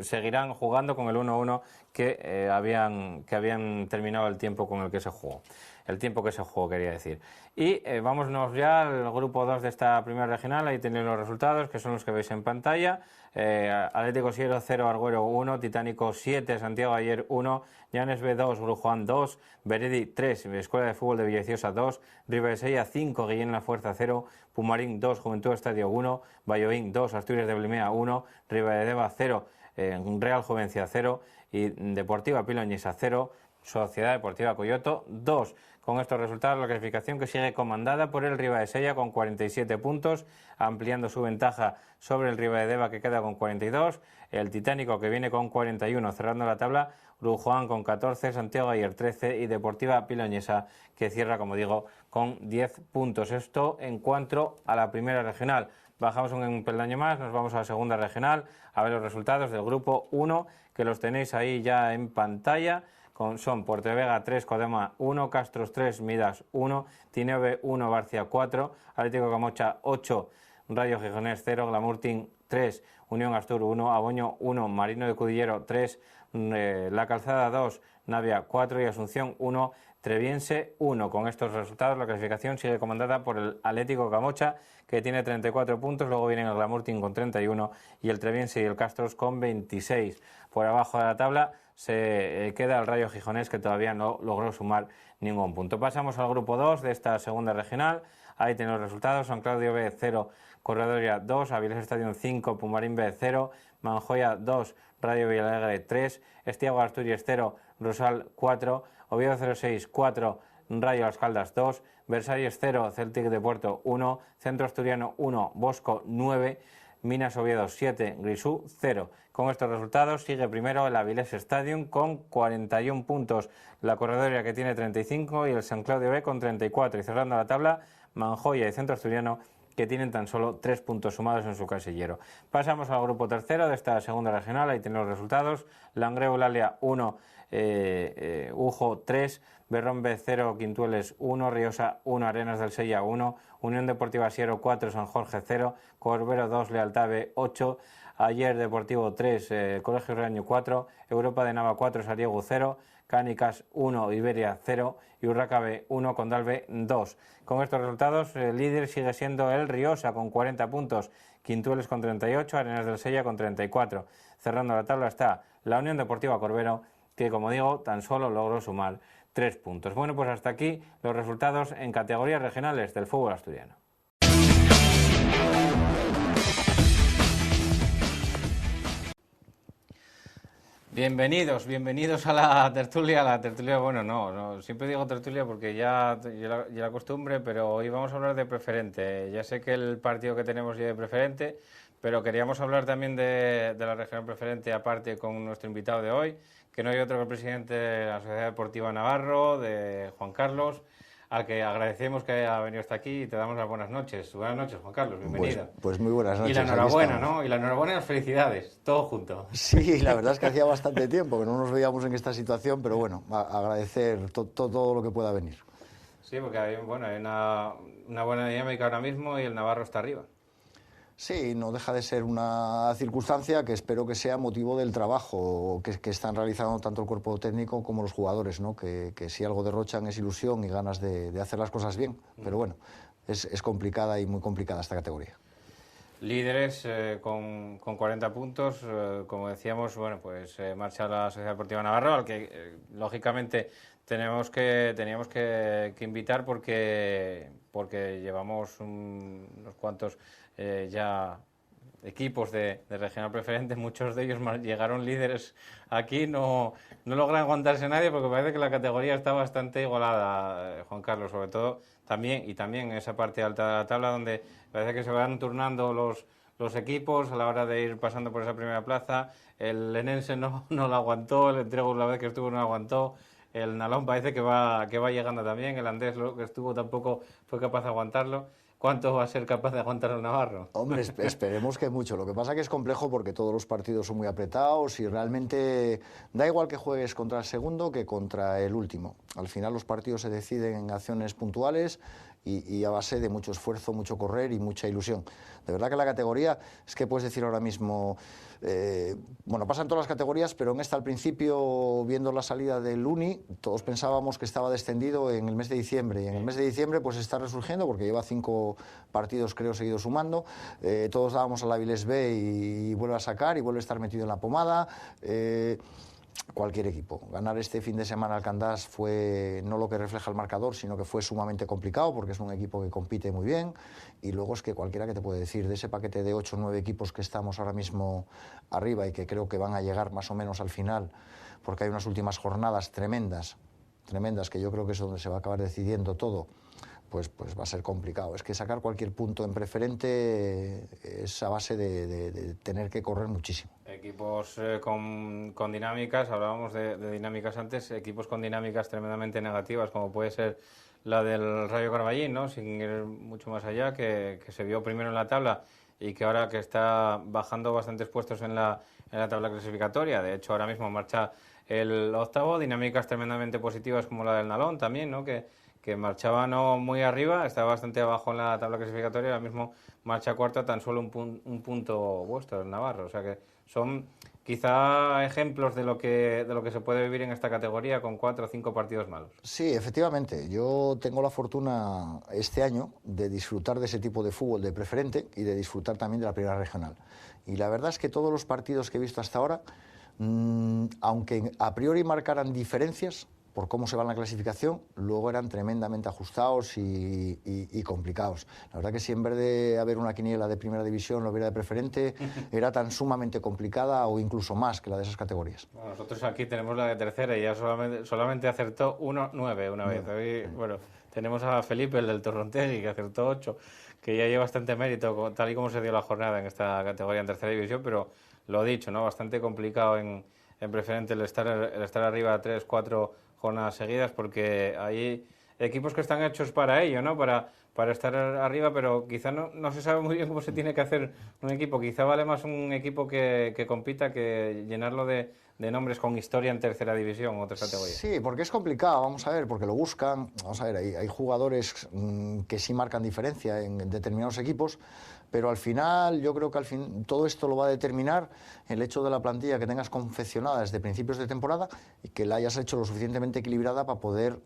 Speaker 1: seguirán jugando con el 1-1 que habían terminado el tiempo con el que se jugó. El tiempo que se jugó, quería decir. Y vámonos ya al grupo 2 de esta primera regional. Ahí tenéis los resultados, que son los que veis en pantalla. Atlético Siero 0, Arguero 1, Titánico 7, Santiago Ayer 1, Llanes B 2, Brujuán 2, Beredi 3, Escuela de Fútbol de Villaviciosa 2, Ribadesella 5, Guillén La Fuerza 0, Pumarín 2, Juventud Estadio 1, Valloín 2, Asturias de Blimea 1, Ribadedeva 0, Real Juvencia 0 y Deportiva Piloñesa 0, Sociedad Deportiva Coyoto 2. Con estos resultados, la clasificación que sigue comandada por el Ribadesella con 47 puntos, ampliando su ventaja sobre el Ribadedeva, que queda con 42, el Titánico, que viene con 41, cerrando la tabla, Brujuán con 14, Santiago Ayer 13 y Deportiva Piloñesa, que cierra, como digo, con 10 puntos. Esto en cuanto a la primera regional. Bajamos un peldaño más, nos vamos a la segunda regional, a ver los resultados del grupo 1, que los tenéis ahí ya en pantalla. Son Portevega 3, Codema 1, Castros 3, Midas 1, Tineve 1, Barcia 4, Atlético Camocha 8, Rayo Gijonés 0, Glamurtin 3, Unión Astur 1, Aboño 1, Marino de Cudillero 3, La Calzada 2, Navia 4 y Asunción 1, Treviense 1. Con estos resultados la clasificación sigue comandada por el Atlético Camocha, que tiene 34 puntos, luego vienen el Glamurtin con 31 y el Treviense y el Castros con 26. Por abajo de la tabla se queda el Rayo Gijonés, que todavía no logró sumar ningún punto. Pasamos al grupo 2 de esta segunda regional. Ahí tenemos los resultados: San Claudio B 0, Corredoria 2, Avilés Estadio 5, Pumarín B 0, Manjoya 2, Radio Villalegre 3, Estiago Asturias 0, Rosal 4, Oviedo 06 4, Rayo Las Caldas 2, Versalles 0, Celtic de Puerto 1, Centro Asturiano 1, Bosco 9, Minas Oviedo 7, Grisú 0. Con estos resultados sigue primero el Avilés Stadium con 41 puntos, la Corredoria, que tiene 35, y el San Claudio B con 34. Y cerrando la tabla, Manjoya y Centro Asturiano, que tienen tan solo 3 puntos sumados en su casillero. Pasamos al grupo tercero de esta segunda regional. Ahí tenemos los resultados: Langreo Eulalia 1, Ujo 3, Berrón B 0, Quintueles 1, Riosa 1, Arenas del Sella 1, Unión Deportiva Siero 4, San Jorge 0, Corbero 2, Lealtad B 8, Ayer Deportivo 3, Colegio Reaño 4, Europa de Nava 4, Sariego 0, Cánicas 1, Iberia 0 y Urraca B 1, Condal B 2. Con estos resultados, el líder sigue siendo el Riosa con 40 puntos, Quintueles con 38, Arenas del Sella con 34. Cerrando la tabla está la Unión Deportiva Corbero, que, como digo, tan solo logró sumar 3 puntos. Bueno, pues hasta aquí los resultados en categorías regionales del fútbol asturiano. Bienvenidos a la tertulia. Bueno, no, siempre digo tertulia porque ya la costumbre, pero hoy vamos a hablar de Preferente. Ya sé que el partido que tenemos ya de Preferente, pero queríamos hablar también de la regional Preferente, aparte, con nuestro invitado de hoy, que no hay otro que el presidente de la Sociedad Deportiva Navarro, de Juan Carlos, al que agradecemos que haya venido hasta aquí y te damos las buenas noches. Buenas noches, Juan Carlos, bienvenido.
Speaker 9: Pues muy buenas noches.
Speaker 1: Y la enhorabuena, ¿no? Y la enhorabuena y las felicidades, todo junto.
Speaker 9: Sí, la verdad es que hacía bastante tiempo que no nos veíamos en esta situación, pero bueno, agradecer todo lo que pueda venir.
Speaker 1: Sí, porque hay una buena dinámica ahora mismo y el Navarro está arriba.
Speaker 9: Sí, no deja de ser una circunstancia que espero que sea motivo del trabajo que están realizando tanto el cuerpo técnico como los jugadores, ¿no? Que si algo derrochan es ilusión y ganas de hacer las cosas bien. Pero bueno, es complicada y muy complicada esta categoría.
Speaker 1: Líderes con 40 puntos, como decíamos, bueno, pues marcha la Sociedad Deportiva Navarro, al que lógicamente teníamos que invitar porque llevamos unos cuantos ya equipos de regional preferente. Muchos de ellos llegaron líderes aquí, no logran aguantarse nadie porque parece que la categoría está bastante igualada, Juan Carlos, sobre todo también en esa parte alta de la tabla, donde parece que se van turnando los equipos a la hora de ir pasando por esa primera plaza. El Lenense no lo aguantó, el Entrego la vez que estuvo no lo aguantó, el Nalón parece que va llegando también. El Andés, lo que estuvo, tampoco fue capaz de aguantarlo. ¿Cuánto va a ser capaz de aguantar el Navarro?
Speaker 9: Hombre, esperemos que mucho. Lo que pasa es que es complejo porque todos los partidos son muy apretados y realmente da igual que juegues contra el segundo que contra el último. Al final los partidos se deciden en acciones puntuales y a base de mucho esfuerzo, mucho correr y mucha ilusión. De verdad que la categoría, es que puedes decir ahora mismo, bueno, pasan todas las categorías, pero en esta al principio, viendo la salida del Uni, todos pensábamos que estaba descendido en el mes de diciembre, y en el mes de diciembre pues está resurgiendo porque lleva 5 partidos creo seguidos sumando, todos dábamos a la Avilés B y vuelve a sacar y vuelve a estar metido en la pomada. Cualquier equipo. Ganar este fin de semana al Candás fue no lo que refleja el marcador, sino que fue sumamente complicado porque es un equipo que compite muy bien y luego es que cualquiera que te puede decir de ese paquete de 8 o 9 equipos que estamos ahora mismo arriba y que creo que van a llegar más o menos al final porque hay unas últimas jornadas tremendas que yo creo que es donde se va a acabar decidiendo todo. Pues va a ser complicado. Es que sacar cualquier punto en preferente es a base de tener que correr muchísimo.
Speaker 1: Equipos con dinámicas, hablábamos de dinámicas antes, equipos con dinámicas tremendamente negativas, como puede ser la del Rayo Carballín, ¿no? Sin ir mucho más allá, que se vio primero en la tabla y que ahora que está bajando bastantes puestos en la tabla clasificatoria. De hecho, ahora mismo marcha el octavo, dinámicas tremendamente positivas como la del Nalón también, ¿no? Que marchaba no muy arriba, estaba bastante abajo en la tabla clasificatoria, ahora mismo marcha cuarta, tan solo un punto vuestro, el Navarro. O sea que son quizá ejemplos de lo que se puede vivir en esta categoría con 4 o 5 partidos malos.
Speaker 9: Sí, efectivamente. Yo tengo la fortuna este año de disfrutar de ese tipo de fútbol de preferente y de disfrutar también de la primera regional. Y la verdad es que todos los partidos que he visto hasta ahora, aunque a priori marcaran diferencias por cómo se va en la clasificación, luego eran tremendamente ajustados y complicados. La verdad que si en vez de haber una quiniela de primera división lo hubiera de preferente, era tan sumamente complicada o incluso más que la de esas categorías.
Speaker 1: Bueno, nosotros aquí tenemos la de tercera y ya solamente acertó 1-9 una vez. Hoy, bueno, tenemos a Felipe, el del Torrontegui, que acertó 8, que ya lleva bastante mérito, tal y como se dio la jornada en esta categoría en tercera división, pero lo dicho, ¿no? Bastante complicado en preferente el estar arriba 3, 4 jornadas seguidas, porque hay equipos que están hechos para ello, ¿no? Para estar arriba, pero quizá no se sabe muy bien cómo se tiene que hacer un equipo. Quizá vale más un equipo que compita que llenarlo de nombres con historia en tercera división o otras categorías.
Speaker 9: Sí, porque es complicado, vamos a ver, porque lo buscan. Vamos a ver, hay jugadores que sí marcan diferencia en determinados equipos, pero al final, yo creo que todo esto lo va a determinar el hecho de la plantilla que tengas confeccionada desde principios de temporada y que la hayas hecho lo suficientemente equilibrada para poder.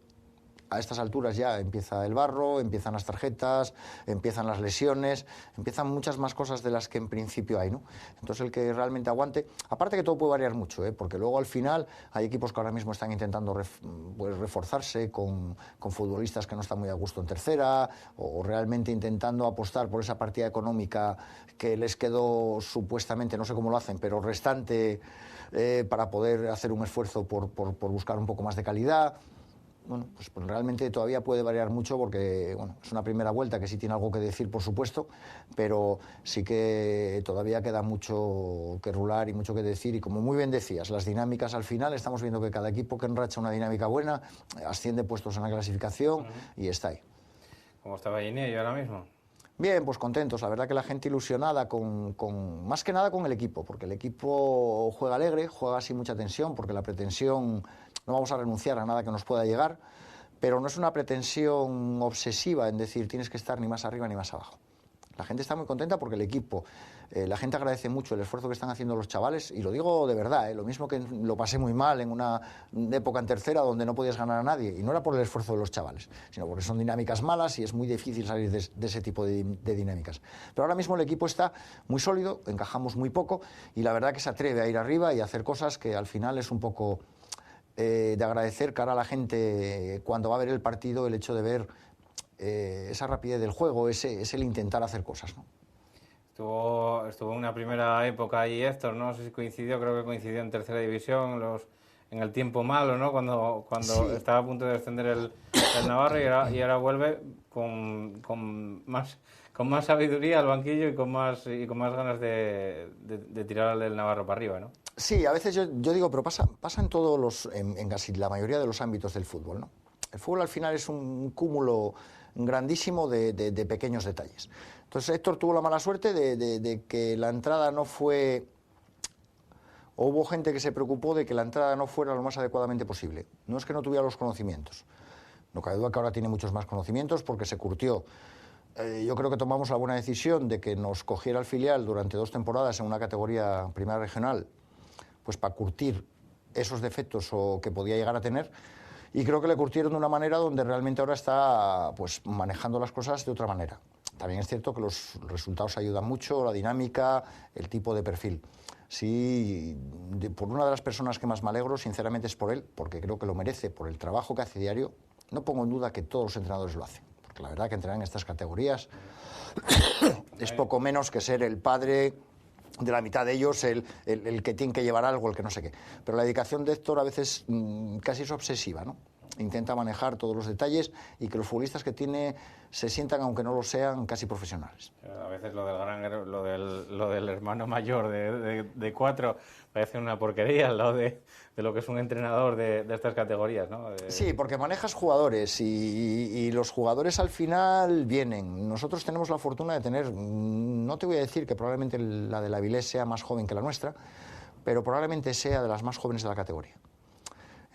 Speaker 9: A estas alturas ya empieza el barro, empiezan las tarjetas, empiezan las lesiones, empiezan muchas más cosas de las que en principio hay, ¿no? Entonces el que realmente aguante, aparte que todo puede variar mucho, porque luego al final hay equipos que ahora mismo están intentando reforzarse con futbolistas que no están muy a gusto en tercera o realmente intentando apostar por esa partida económica que les quedó supuestamente, no sé cómo lo hacen, pero restante para poder hacer un esfuerzo por buscar un poco más de calidad. Bueno, pues realmente todavía puede variar mucho porque bueno, es una primera vuelta que sí tiene algo que decir, por supuesto, pero sí que todavía queda mucho que rular y mucho que decir. Y como muy bien decías, las dinámicas al final, estamos viendo que cada equipo que enracha una dinámica buena asciende puestos en la clasificación y está ahí.
Speaker 1: ¿Cómo está Vallinilla ahora mismo?
Speaker 9: Bien, pues contentos. La verdad que la gente ilusionada más que nada con el equipo, porque el equipo juega alegre, juega sin mucha tensión, porque la pretensión, no vamos a renunciar a nada que nos pueda llegar, pero no es una pretensión obsesiva en decir tienes que estar ni más arriba ni más abajo. La gente está muy contenta porque el equipo, la gente agradece mucho el esfuerzo que están haciendo los chavales y lo digo de verdad, lo mismo que lo pasé muy mal en una época en tercera donde no podías ganar a nadie y no era por el esfuerzo de los chavales, sino porque son dinámicas malas y es muy difícil salir de ese tipo de dinámicas. Pero ahora mismo el equipo está muy sólido, encajamos muy poco y la verdad que se atreve a ir arriba y a hacer cosas que al final es un poco de agradecer cara a la gente cuando va a ver el partido, el hecho de ver esa rapidez del juego, es el intentar hacer cosas, ¿no?
Speaker 1: Estuvo en una primera época ahí Héctor, no sé si coincidió, creo que coincidió en tercera división, en el tiempo malo, ¿no? Cuando sí, estaba a punto de descender el Navarro y ahora vuelve con más sabiduría al banquillo y con más ganas de tirar al del Navarro para arriba, ¿no?
Speaker 9: Sí, a veces yo digo, pero pasa en todos en casi la mayoría de los ámbitos del fútbol, ¿no? El fútbol al final es un cúmulo grandísimo de pequeños detalles. Entonces Héctor tuvo la mala suerte de que la entrada no fue... O hubo gente que se preocupó de que la entrada no fuera lo más adecuadamente posible. No es que no tuviera los conocimientos. No cabe duda que ahora tiene muchos más conocimientos porque se curtió. Yo creo que tomamos la buena decisión de que nos cogiera el filial durante 2 temporadas en una categoría primera regional, pues para curtir esos defectos o que podía llegar a tener, y creo que le curtieron de una manera donde realmente ahora está pues manejando las cosas de otra manera. También es cierto que los resultados ayudan mucho, la dinámica, el tipo de perfil. Sí, por una de las personas que más me alegro, sinceramente, es por él, porque creo que lo merece, por el trabajo que hace diario. No pongo en duda que todos los entrenadores lo hacen, porque la verdad que entrenar en estas categorías es poco menos que ser el padre de la mitad de ellos, el que tiene que llevar algo, el que no sé qué. Pero la dedicación de Héctor a veces casi es obsesiva, ¿no? Intenta manejar todos los detalles y que los futbolistas que tiene se sientan, aunque no lo sean, casi profesionales.
Speaker 1: A veces lo del hermano mayor de 4 parece una porquería al lado de lo que es un entrenador de estas categorías, ¿no?
Speaker 9: Sí, porque manejas jugadores y los jugadores al final vienen. Nosotros tenemos la fortuna de tener, no te voy a decir que probablemente la de la Avilés sea más joven que la nuestra, pero probablemente sea de las más jóvenes de la categoría.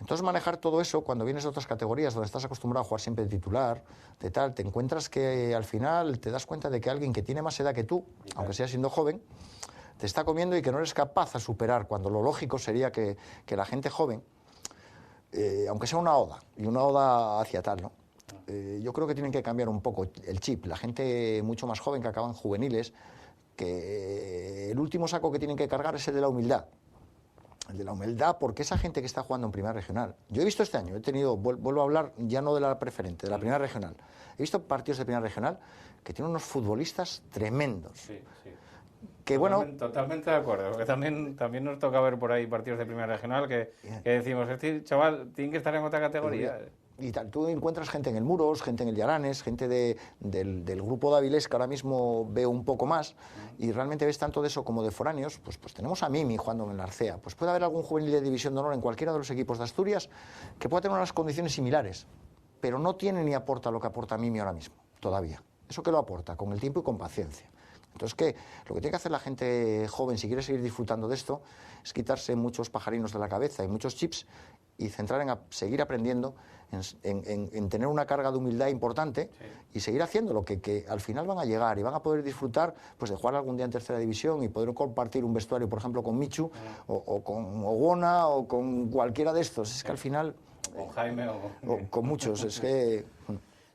Speaker 9: Entonces manejar todo eso, cuando vienes de otras categorías donde estás acostumbrado a jugar siempre de titular, de tal, te encuentras que al final te das cuenta de que alguien que tiene más edad que tú, aunque sea siendo joven, te está comiendo y que no eres capaz de superar, cuando lo lógico sería que la gente joven, aunque sea una oda, y una oda hacia tal, ¿no? Yo creo que tienen que cambiar un poco el chip. La gente mucho más joven que acaban juveniles, que el último saco que tienen que cargar es el de la humildad. El de la humildad, porque esa gente que está jugando en primera regional, yo he visto este año, vuelvo a hablar ya no de la preferente, de la primera regional, he visto partidos de primera regional que tienen unos futbolistas tremendos.
Speaker 1: Sí, sí.
Speaker 9: Que bueno,
Speaker 1: totalmente de acuerdo, porque también nos toca ver por ahí partidos de primera regional que decimos, este chaval tiene que estar en otra categoría.
Speaker 9: Y tal, tú encuentras gente en el Muros, gente en el Llaranes, gente del grupo de Avilés, que ahora mismo veo un poco más, y realmente ves tanto de eso como de foráneos. Pues tenemos a Mimi jugando en el Arcea. Pues puede haber algún juvenil de División de Honor en cualquiera de los equipos de Asturias que pueda tener unas condiciones similares, pero no tiene ni aporta lo que aporta Mimi ahora mismo, todavía. ¿Eso que lo aporta? Con el tiempo y con paciencia. Entonces, lo que tiene que hacer la gente joven, si quiere seguir disfrutando de esto, es quitarse muchos pajarinos de la cabeza y muchos chips y centrar en seguir aprendiendo, en tener una carga de humildad importante, sí, y seguir haciéndolo, que al final van a llegar y van a poder disfrutar pues de jugar algún día en tercera división y poder compartir un vestuario, por ejemplo, con Michu, o con Ogona o con cualquiera de estos. Es que al final...
Speaker 1: O Jaime o
Speaker 9: con muchos, es que...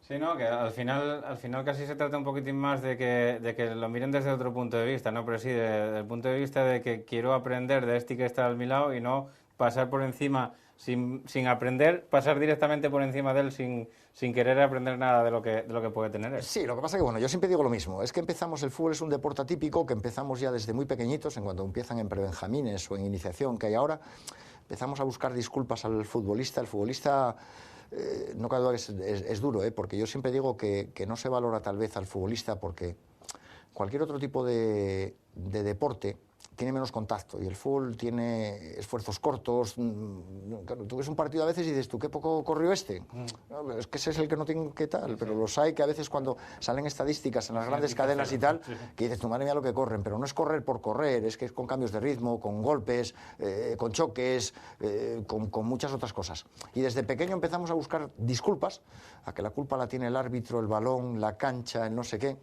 Speaker 1: Sí, no, que al final casi se trata un poquitín más de que lo miren desde otro punto de vista, ¿no? Pero sí, desde el punto de vista de que quiero aprender de este que está a mi lado y no pasar por encima, sin aprender, pasar directamente por encima de él sin querer aprender nada de lo que puede tener él.
Speaker 9: Sí, lo que pasa es que, bueno, yo siempre digo lo mismo, es que el fútbol es un deporte atípico que empezamos ya desde muy pequeñitos, en cuanto empiezan en prebenjamines o en iniciación que hay ahora, empezamos a buscar disculpas al futbolista. El futbolista... no cabe duda que es duro, porque yo siempre digo que no se valora tal vez al futbolista porque cualquier otro tipo de deporte tiene menos contacto y el fútbol tiene esfuerzos cortos. Claro, tú ves un partido a veces y dices, ¿tú qué poco corrió este? No, es que ese es el que no tiene que tal, pero los hay que a veces cuando salen estadísticas en las grandes cadenas y tal, que dices, tu madre mía lo que corren, pero no es correr por correr, es que es con cambios de ritmo, con golpes, con choques, con muchas otras cosas. Y desde pequeño empezamos a buscar disculpas, a que la culpa la tiene el árbitro, el balón, la cancha, el no sé qué.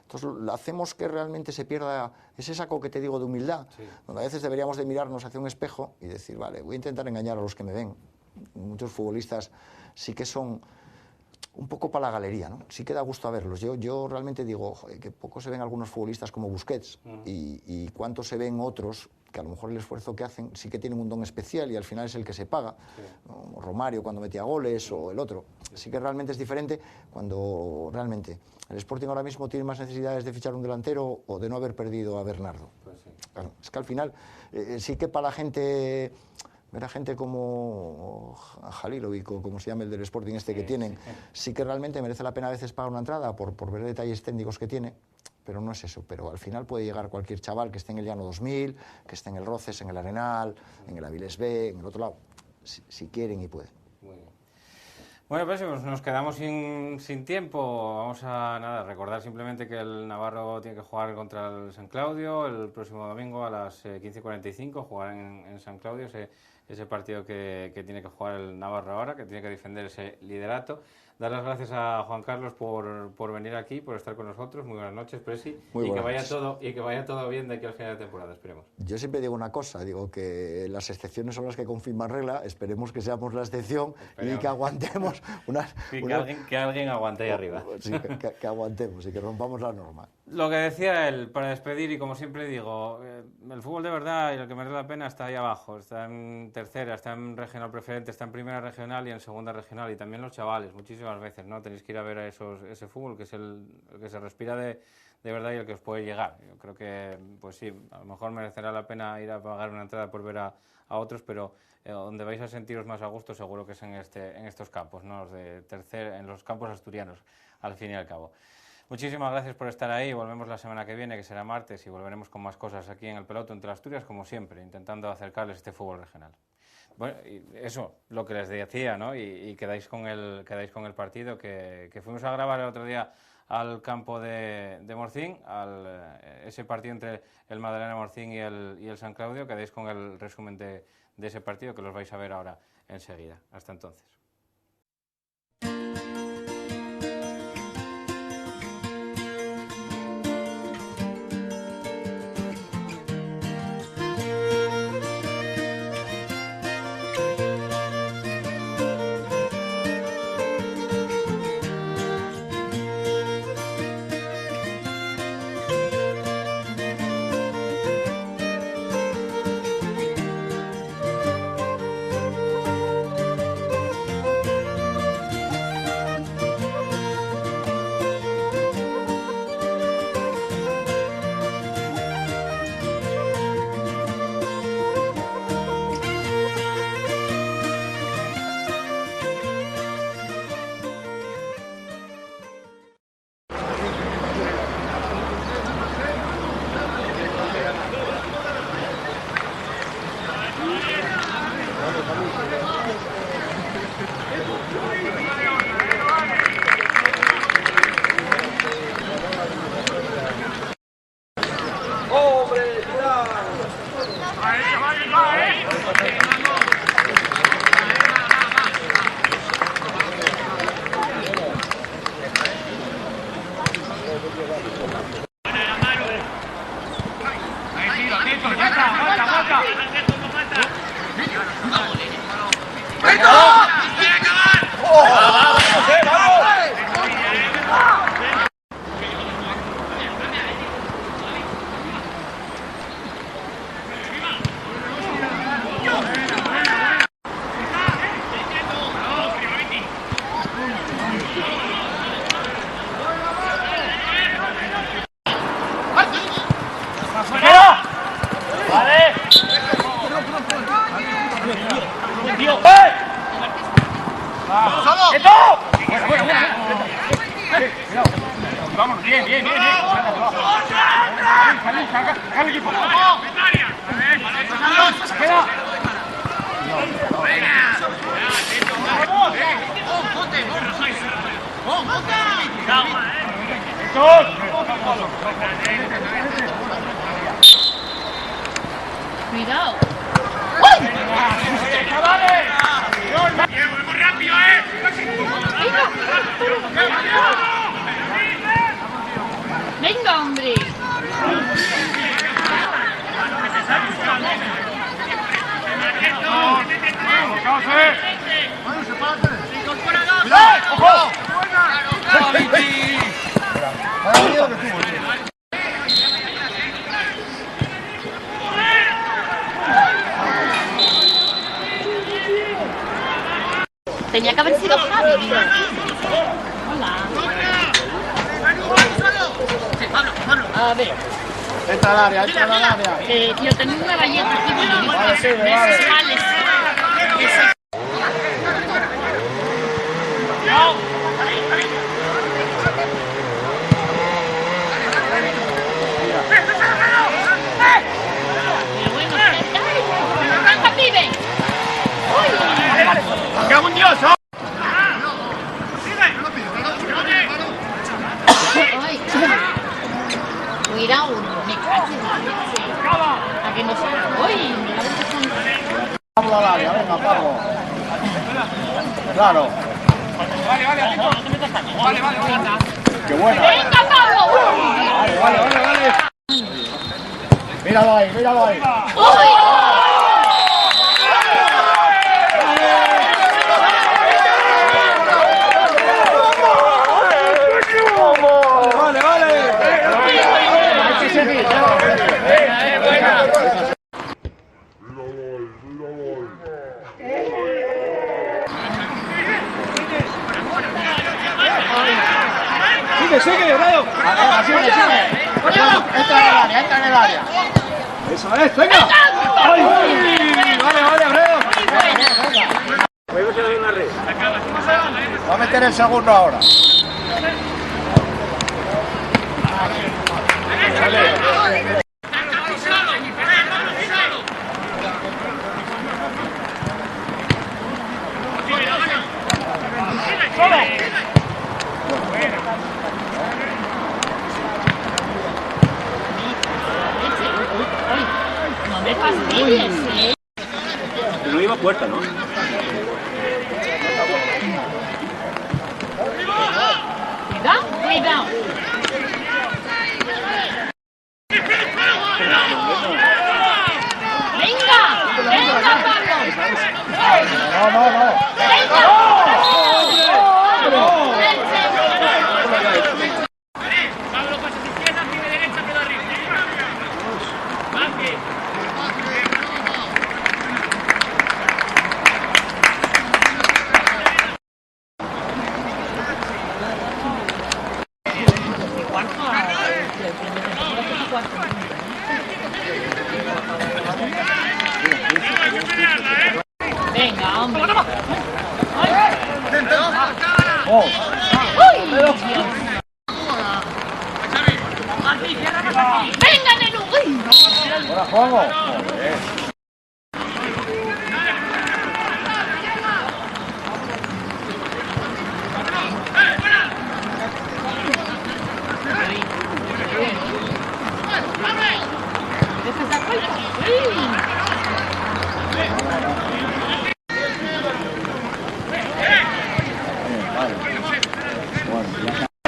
Speaker 9: Entonces hacemos que realmente se pierda ese saco que te digo de humildad, sí, donde a veces deberíamos de mirarnos hacia un espejo y decir, vale, voy a intentar engañar a los que me ven. Muchos futbolistas sí que son un poco para la galería, ¿no? Sí que da gusto a verlos. Yo realmente digo, joder, que poco se ven algunos futbolistas como Busquets y cuántos se ven otros que a lo mejor el esfuerzo que hacen sí que tienen un don especial y al final es el que se paga, sí, ¿no? Romario cuando metía goles o el otro. Sí que realmente es diferente cuando realmente el Sporting ahora mismo tiene más necesidades de fichar un delantero o de no haber perdido a Bernardo. Pues sí. Claro, es que al final sí que para la gente Ver a gente como Halilovic o como se llama el del Sporting que tienen, sí que realmente merece la pena a veces pagar una entrada por ver detalles técnicos que tiene, pero no es eso. Pero al final puede llegar cualquier chaval que esté en el Llano 2000, que esté en el Roces, en el Arenal, en el Avilés B, en el otro lado, si quieren y pueden.
Speaker 1: Muy bien. Bueno, pues nos quedamos sin tiempo. Vamos a recordar simplemente que el Navarro tiene que jugar contra el San Claudio el próximo domingo a las 15:45, jugar en San Claudio ese partido que tiene que jugar el Navarro ahora, que tiene que defender ese liderato. Dar las gracias a Juan Carlos por venir aquí, por estar con nosotros. Muy buenas noches, Presi.
Speaker 9: Muy buenas.
Speaker 1: Que vaya todo bien de aquí al final de temporada, esperemos.
Speaker 9: Yo siempre digo una cosa, digo que las excepciones son las que confirman regla, esperemos que seamos la excepción y que aguantemos
Speaker 1: que alguien aguante ahí arriba.
Speaker 9: Sí, que aguantemos y que rompamos la norma.
Speaker 1: Lo que decía él, para despedir, y como siempre digo, el fútbol de verdad y lo que merece la pena está ahí abajo, está en tercera, está en regional preferente, está en primera regional y en segunda regional, y también los chavales, muchísimas veces, ¿no? Tenéis que ir a ver a ese fútbol que es el que se respira de verdad y el que os puede llegar. Yo creo que, pues sí, a lo mejor merecerá la pena ir a pagar una entrada por ver a otros, pero donde vais a sentiros más a gusto seguro que es en estos campos, ¿no? En los campos asturianos, al fin y al cabo. Muchísimas gracias por estar ahí. Volvemos la semana que viene, que será martes, y volveremos con más cosas aquí en el Peloto entre Asturias, como siempre, intentando acercarles este fútbol regional. Bueno, y eso, lo que les decía, ¿no? Y quedáis con el partido que fuimos a grabar el otro día al campo de Morcín, ese partido entre el Madalena Morcín y el San Claudio. Quedáis con el resumen de ese partido, que los vais a ver ahora enseguida. Hasta entonces.
Speaker 10: Vamos, bien.
Speaker 11: Cuidado.
Speaker 10: ¡Muy rápido,
Speaker 11: Venga, hombre. Tenía que haber sido Javi. Hola. A ver.
Speaker 9: Entra al área.
Speaker 11: Tío, tengo una galleta aquí. Vale.
Speaker 9: Vamos al área, venga, Pablo. Claro. Vale. Qué buena.
Speaker 11: ¡Venga, Pablo!
Speaker 9: Vale. Míralo ahí.
Speaker 11: ¡Uy!
Speaker 9: Vale. Hay que seguir. Sigue, Rayo. Sigue. Entra en el área. Eso es, venga. Vale, Abreu. Va a meter el segundo ahora.
Speaker 11: No me fastidies, ¿eh?
Speaker 10: No iba a puerta, ¿no?
Speaker 11: Cuidado. Venga, Pablo.
Speaker 9: No.
Speaker 11: Venga.
Speaker 10: Pablo pasa a su izquierda, tiene derecha, queda arriba.
Speaker 11: Venga, hombre. Venga, Nenu.
Speaker 9: Ahora juego.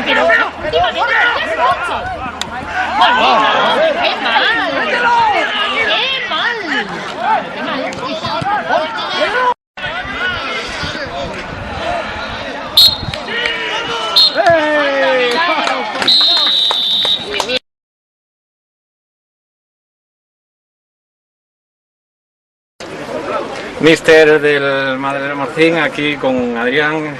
Speaker 11: Pero, ¡qué mal!
Speaker 1: Míster del Madrid Morcín, aquí con Adrián,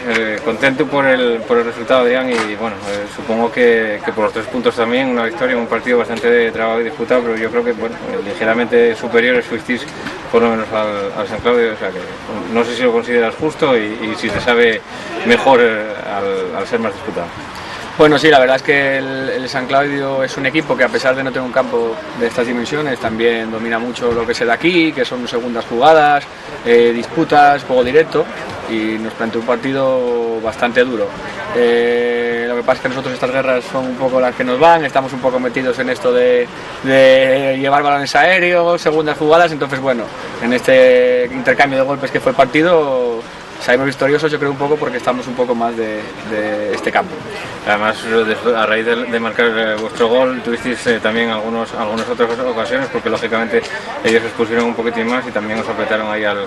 Speaker 1: contento por el resultado, Adrián, y bueno, supongo que por los 3 puntos también, una victoria, un partido bastante trabado y disputado, pero yo creo que bueno, ligeramente superiores fuisteis por lo menos al San Claudio, o sea que no sé si lo consideras justo y si te sabe mejor al ser más disputado.
Speaker 12: Bueno, sí, la verdad es que el San Claudio es un equipo que, a pesar de no tener un campo de estas dimensiones, también domina mucho lo que se da aquí, que son segundas jugadas, disputas, juego directo, y nos planteó un partido bastante duro. Lo que pasa es que nosotros estas guerras son un poco las que nos van, estamos un poco metidos en esto de llevar balones aéreos, segundas jugadas, entonces bueno, en este intercambio de golpes que fue el partido, salimos victoriosos, yo creo, un poco porque estamos un poco más de este campo.
Speaker 1: Además, a raíz de marcar vuestro gol, tuvisteis también algunas otras ocasiones, porque lógicamente ellos os pusieron un poquitín más y también os apretaron ahí al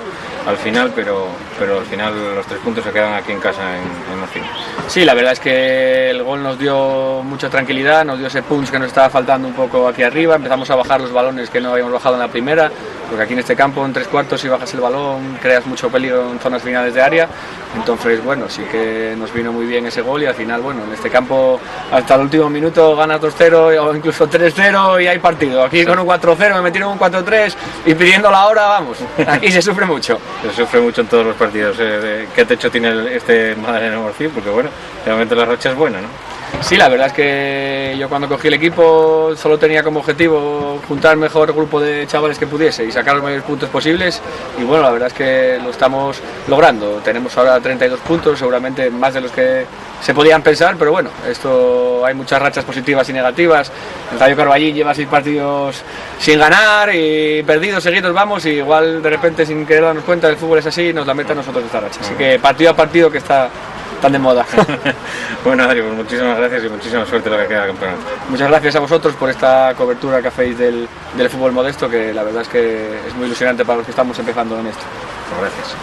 Speaker 1: final, pero al final los 3 puntos se quedan aquí en casa en Morcín.
Speaker 12: Sí, la verdad es que el gol nos dio mucha tranquilidad, nos dio ese punch que nos estaba faltando un poco aquí arriba, empezamos a bajar los balones que no habíamos bajado en la primera, porque aquí en este campo en 3/4 si bajas el balón creas mucho peligro en zonas finales de área, entonces bueno, sí que nos vino muy bien ese gol y al final bueno, en este campo hasta el último minuto ganas 2-0 o incluso 3-0 y hay partido. Aquí con un 4-0 me metieron un 4-3 y pidiendo la hora, vamos, aquí se sufre mucho.
Speaker 1: Se sufre mucho en todos los partidos. ¿Qué techo tiene este Madrid Morcín? Porque bueno, de momento la racha es buena, ¿no?
Speaker 12: Sí, la verdad es que yo cuando cogí el equipo solo tenía como objetivo juntar el mejor grupo de chavales que pudiese y sacar los mayores puntos posibles, y bueno, la verdad es que lo estamos logrando. Tenemos ahora 32 puntos, seguramente más de los que se podían pensar, pero bueno, esto hay muchas rachas positivas y negativas. El Rayo Carballín lleva 6 partidos sin ganar y perdidos seguidos vamos, y igual de repente sin querer darnos cuenta el fútbol es así, nos la mete a nosotros esta racha. Así que partido a partido que está tan de moda.
Speaker 1: Bueno, Adri, pues muchísimas gracias y muchísima suerte en lo que queda del campeonato.
Speaker 12: Muchas gracias a vosotros por esta cobertura que hacéis del fútbol modesto, que la verdad es que es muy ilusionante para los que estamos empezando en esto.
Speaker 1: Gracias.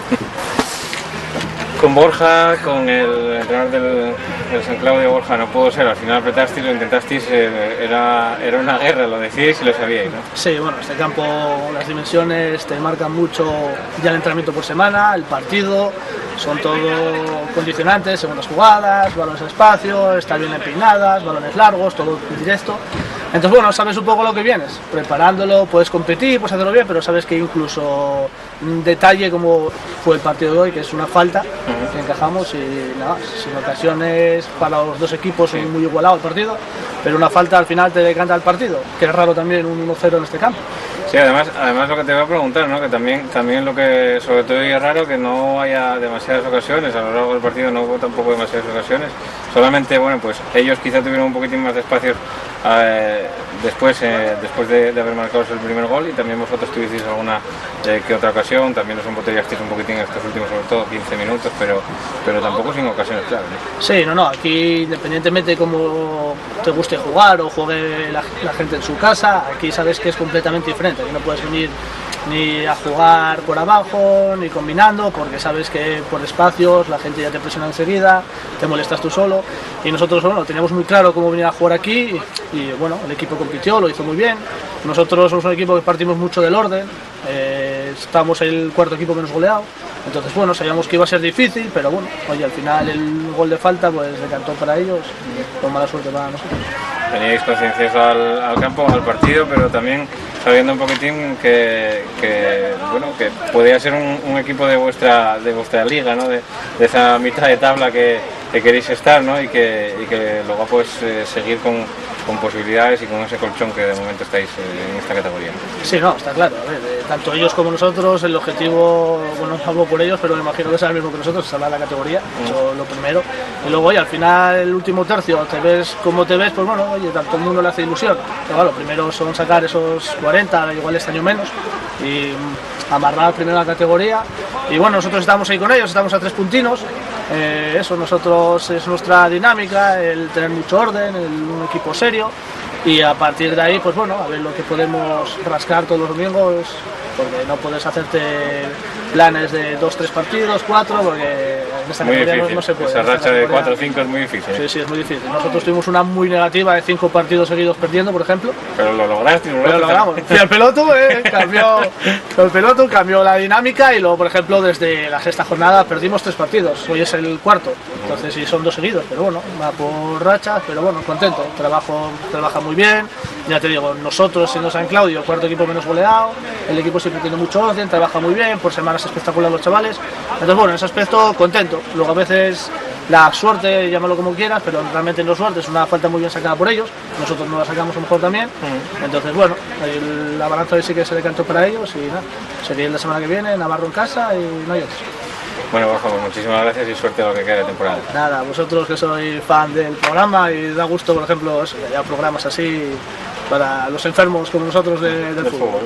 Speaker 1: Con Borja, con el entrenador del San Claudio, Borja, no pudo ser, al final apretasteis, lo intentasteis, era una guerra, lo decíais y lo sabíais, ¿no?
Speaker 13: Sí, bueno, este campo, las dimensiones te marcan mucho, ya el entrenamiento por semana, el partido, son todo condicionantes, segundas jugadas, balones a espacio, estar bien empinadas, balones largos, todo directo. Entonces, bueno, sabes un poco lo que vienes, preparándolo, puedes competir, puedes hacerlo bien, pero sabes que incluso un detalle como fue el partido de hoy, que es una falta, que encajamos y nada, sin ocasiones para los dos equipos, muy igualado el partido, pero una falta al final te decanta el partido, que es raro también un 1-0 en este campo.
Speaker 1: Sí, además lo que te voy a preguntar, ¿no? Que también lo que sobre todo es raro que no haya demasiadas ocasiones, a lo largo del partido no hubo tampoco demasiadas ocasiones, solamente, bueno, pues ellos quizá tuvieron un poquitín más de espacios después de haber marcado el primer gol, y también vosotros tuvisteis alguna que otra ocasión, también os embotellasteis un poquitín estos últimos, sobre todo 15 minutos, pero tampoco sin ocasiones claras, ¿no?
Speaker 13: Sí, no, aquí independientemente de cómo te guste jugar o juegue la gente en su casa, aquí sabes que es completamente diferente, aquí no puedes venir ni a jugar por abajo, ni combinando, porque sabes que por espacios la gente ya te presiona enseguida, te molestas tú solo, y nosotros, bueno, teníamos muy claro cómo venir a jugar aquí, y bueno, el equipo compitió, lo hizo muy bien. Nosotros somos un equipo que partimos mucho del orden, estamos el cuarto equipo menos goleado, entonces bueno, sabíamos que iba a ser difícil, pero bueno, oye, al final el gol de falta pues decantó para ellos, y con mala suerte para nosotros.
Speaker 1: Veníais concienciosos al campo, al partido, pero también sabiendo un poquitín que podía ser un equipo de vuestra liga, ¿no? De esa mitad de tabla que queréis estar, ¿no? y que luego pues seguir con posibilidades y con ese colchón que de momento estáis en esta categoría.
Speaker 13: Sí, no, está claro. A ver, tanto ellos como nosotros, el objetivo, bueno, no hablo por ellos, pero me imagino que es el mismo que nosotros, salvar la categoría, eso lo primero. Y luego, oye, al final, el último tercio, te ves como te ves, pues bueno, oye, tanto el mundo le hace ilusión. Pero bueno, lo primero son sacar esos 40, igual este año menos, y amarrar primero la categoría. Y bueno, nosotros estamos ahí con ellos, estamos a 3 puntinos. Eso, nosotros es nuestra dinámica, el tener mucho orden, un equipo serio, y a partir de ahí, pues bueno, a ver lo que podemos rascar todos los domingos, porque no puedes hacerte planes de 2-3 partidos, 4, porque en esta categoría no se puede.
Speaker 1: Esa racha de 4 o 5 es muy difícil.
Speaker 13: Sí, sí, es muy difícil. Nosotros tuvimos una muy negativa de 5 partidos seguidos perdiendo, por ejemplo.
Speaker 1: Pero lo lograste,
Speaker 13: lo logramos. Y el peloto cambió la dinámica, y luego, por ejemplo, desde la 6ª jornada perdimos 3 partidos. Hoy es el 4º, entonces sí son 2 seguidos, pero bueno, va por rachas, pero bueno, contento. Trabaja muy bien, ya te digo, nosotros siendo San Claudio, 4º equipo menos goleado, el equipo siempre tiene mucho orden, trabaja muy bien, por semanas espectacular los chavales. Entonces bueno, en ese aspecto contento. Luego a veces la suerte, llámalo como quieras, pero realmente no suerte, es una falta muy bien sacada por ellos, nosotros no la sacamos a lo mejor también. Entonces bueno, la balanza hoy sí que se decantó para ellos, y nada, sería la semana que viene, Navarro en casa y no hay otros.
Speaker 1: Bueno, Borja, pues muchísimas gracias y suerte a lo que queda de temporada.
Speaker 13: Nada, vosotros que sois fan del programa, y da gusto, por ejemplo, eso, que haya programas así para los enfermos como nosotros del fútbol.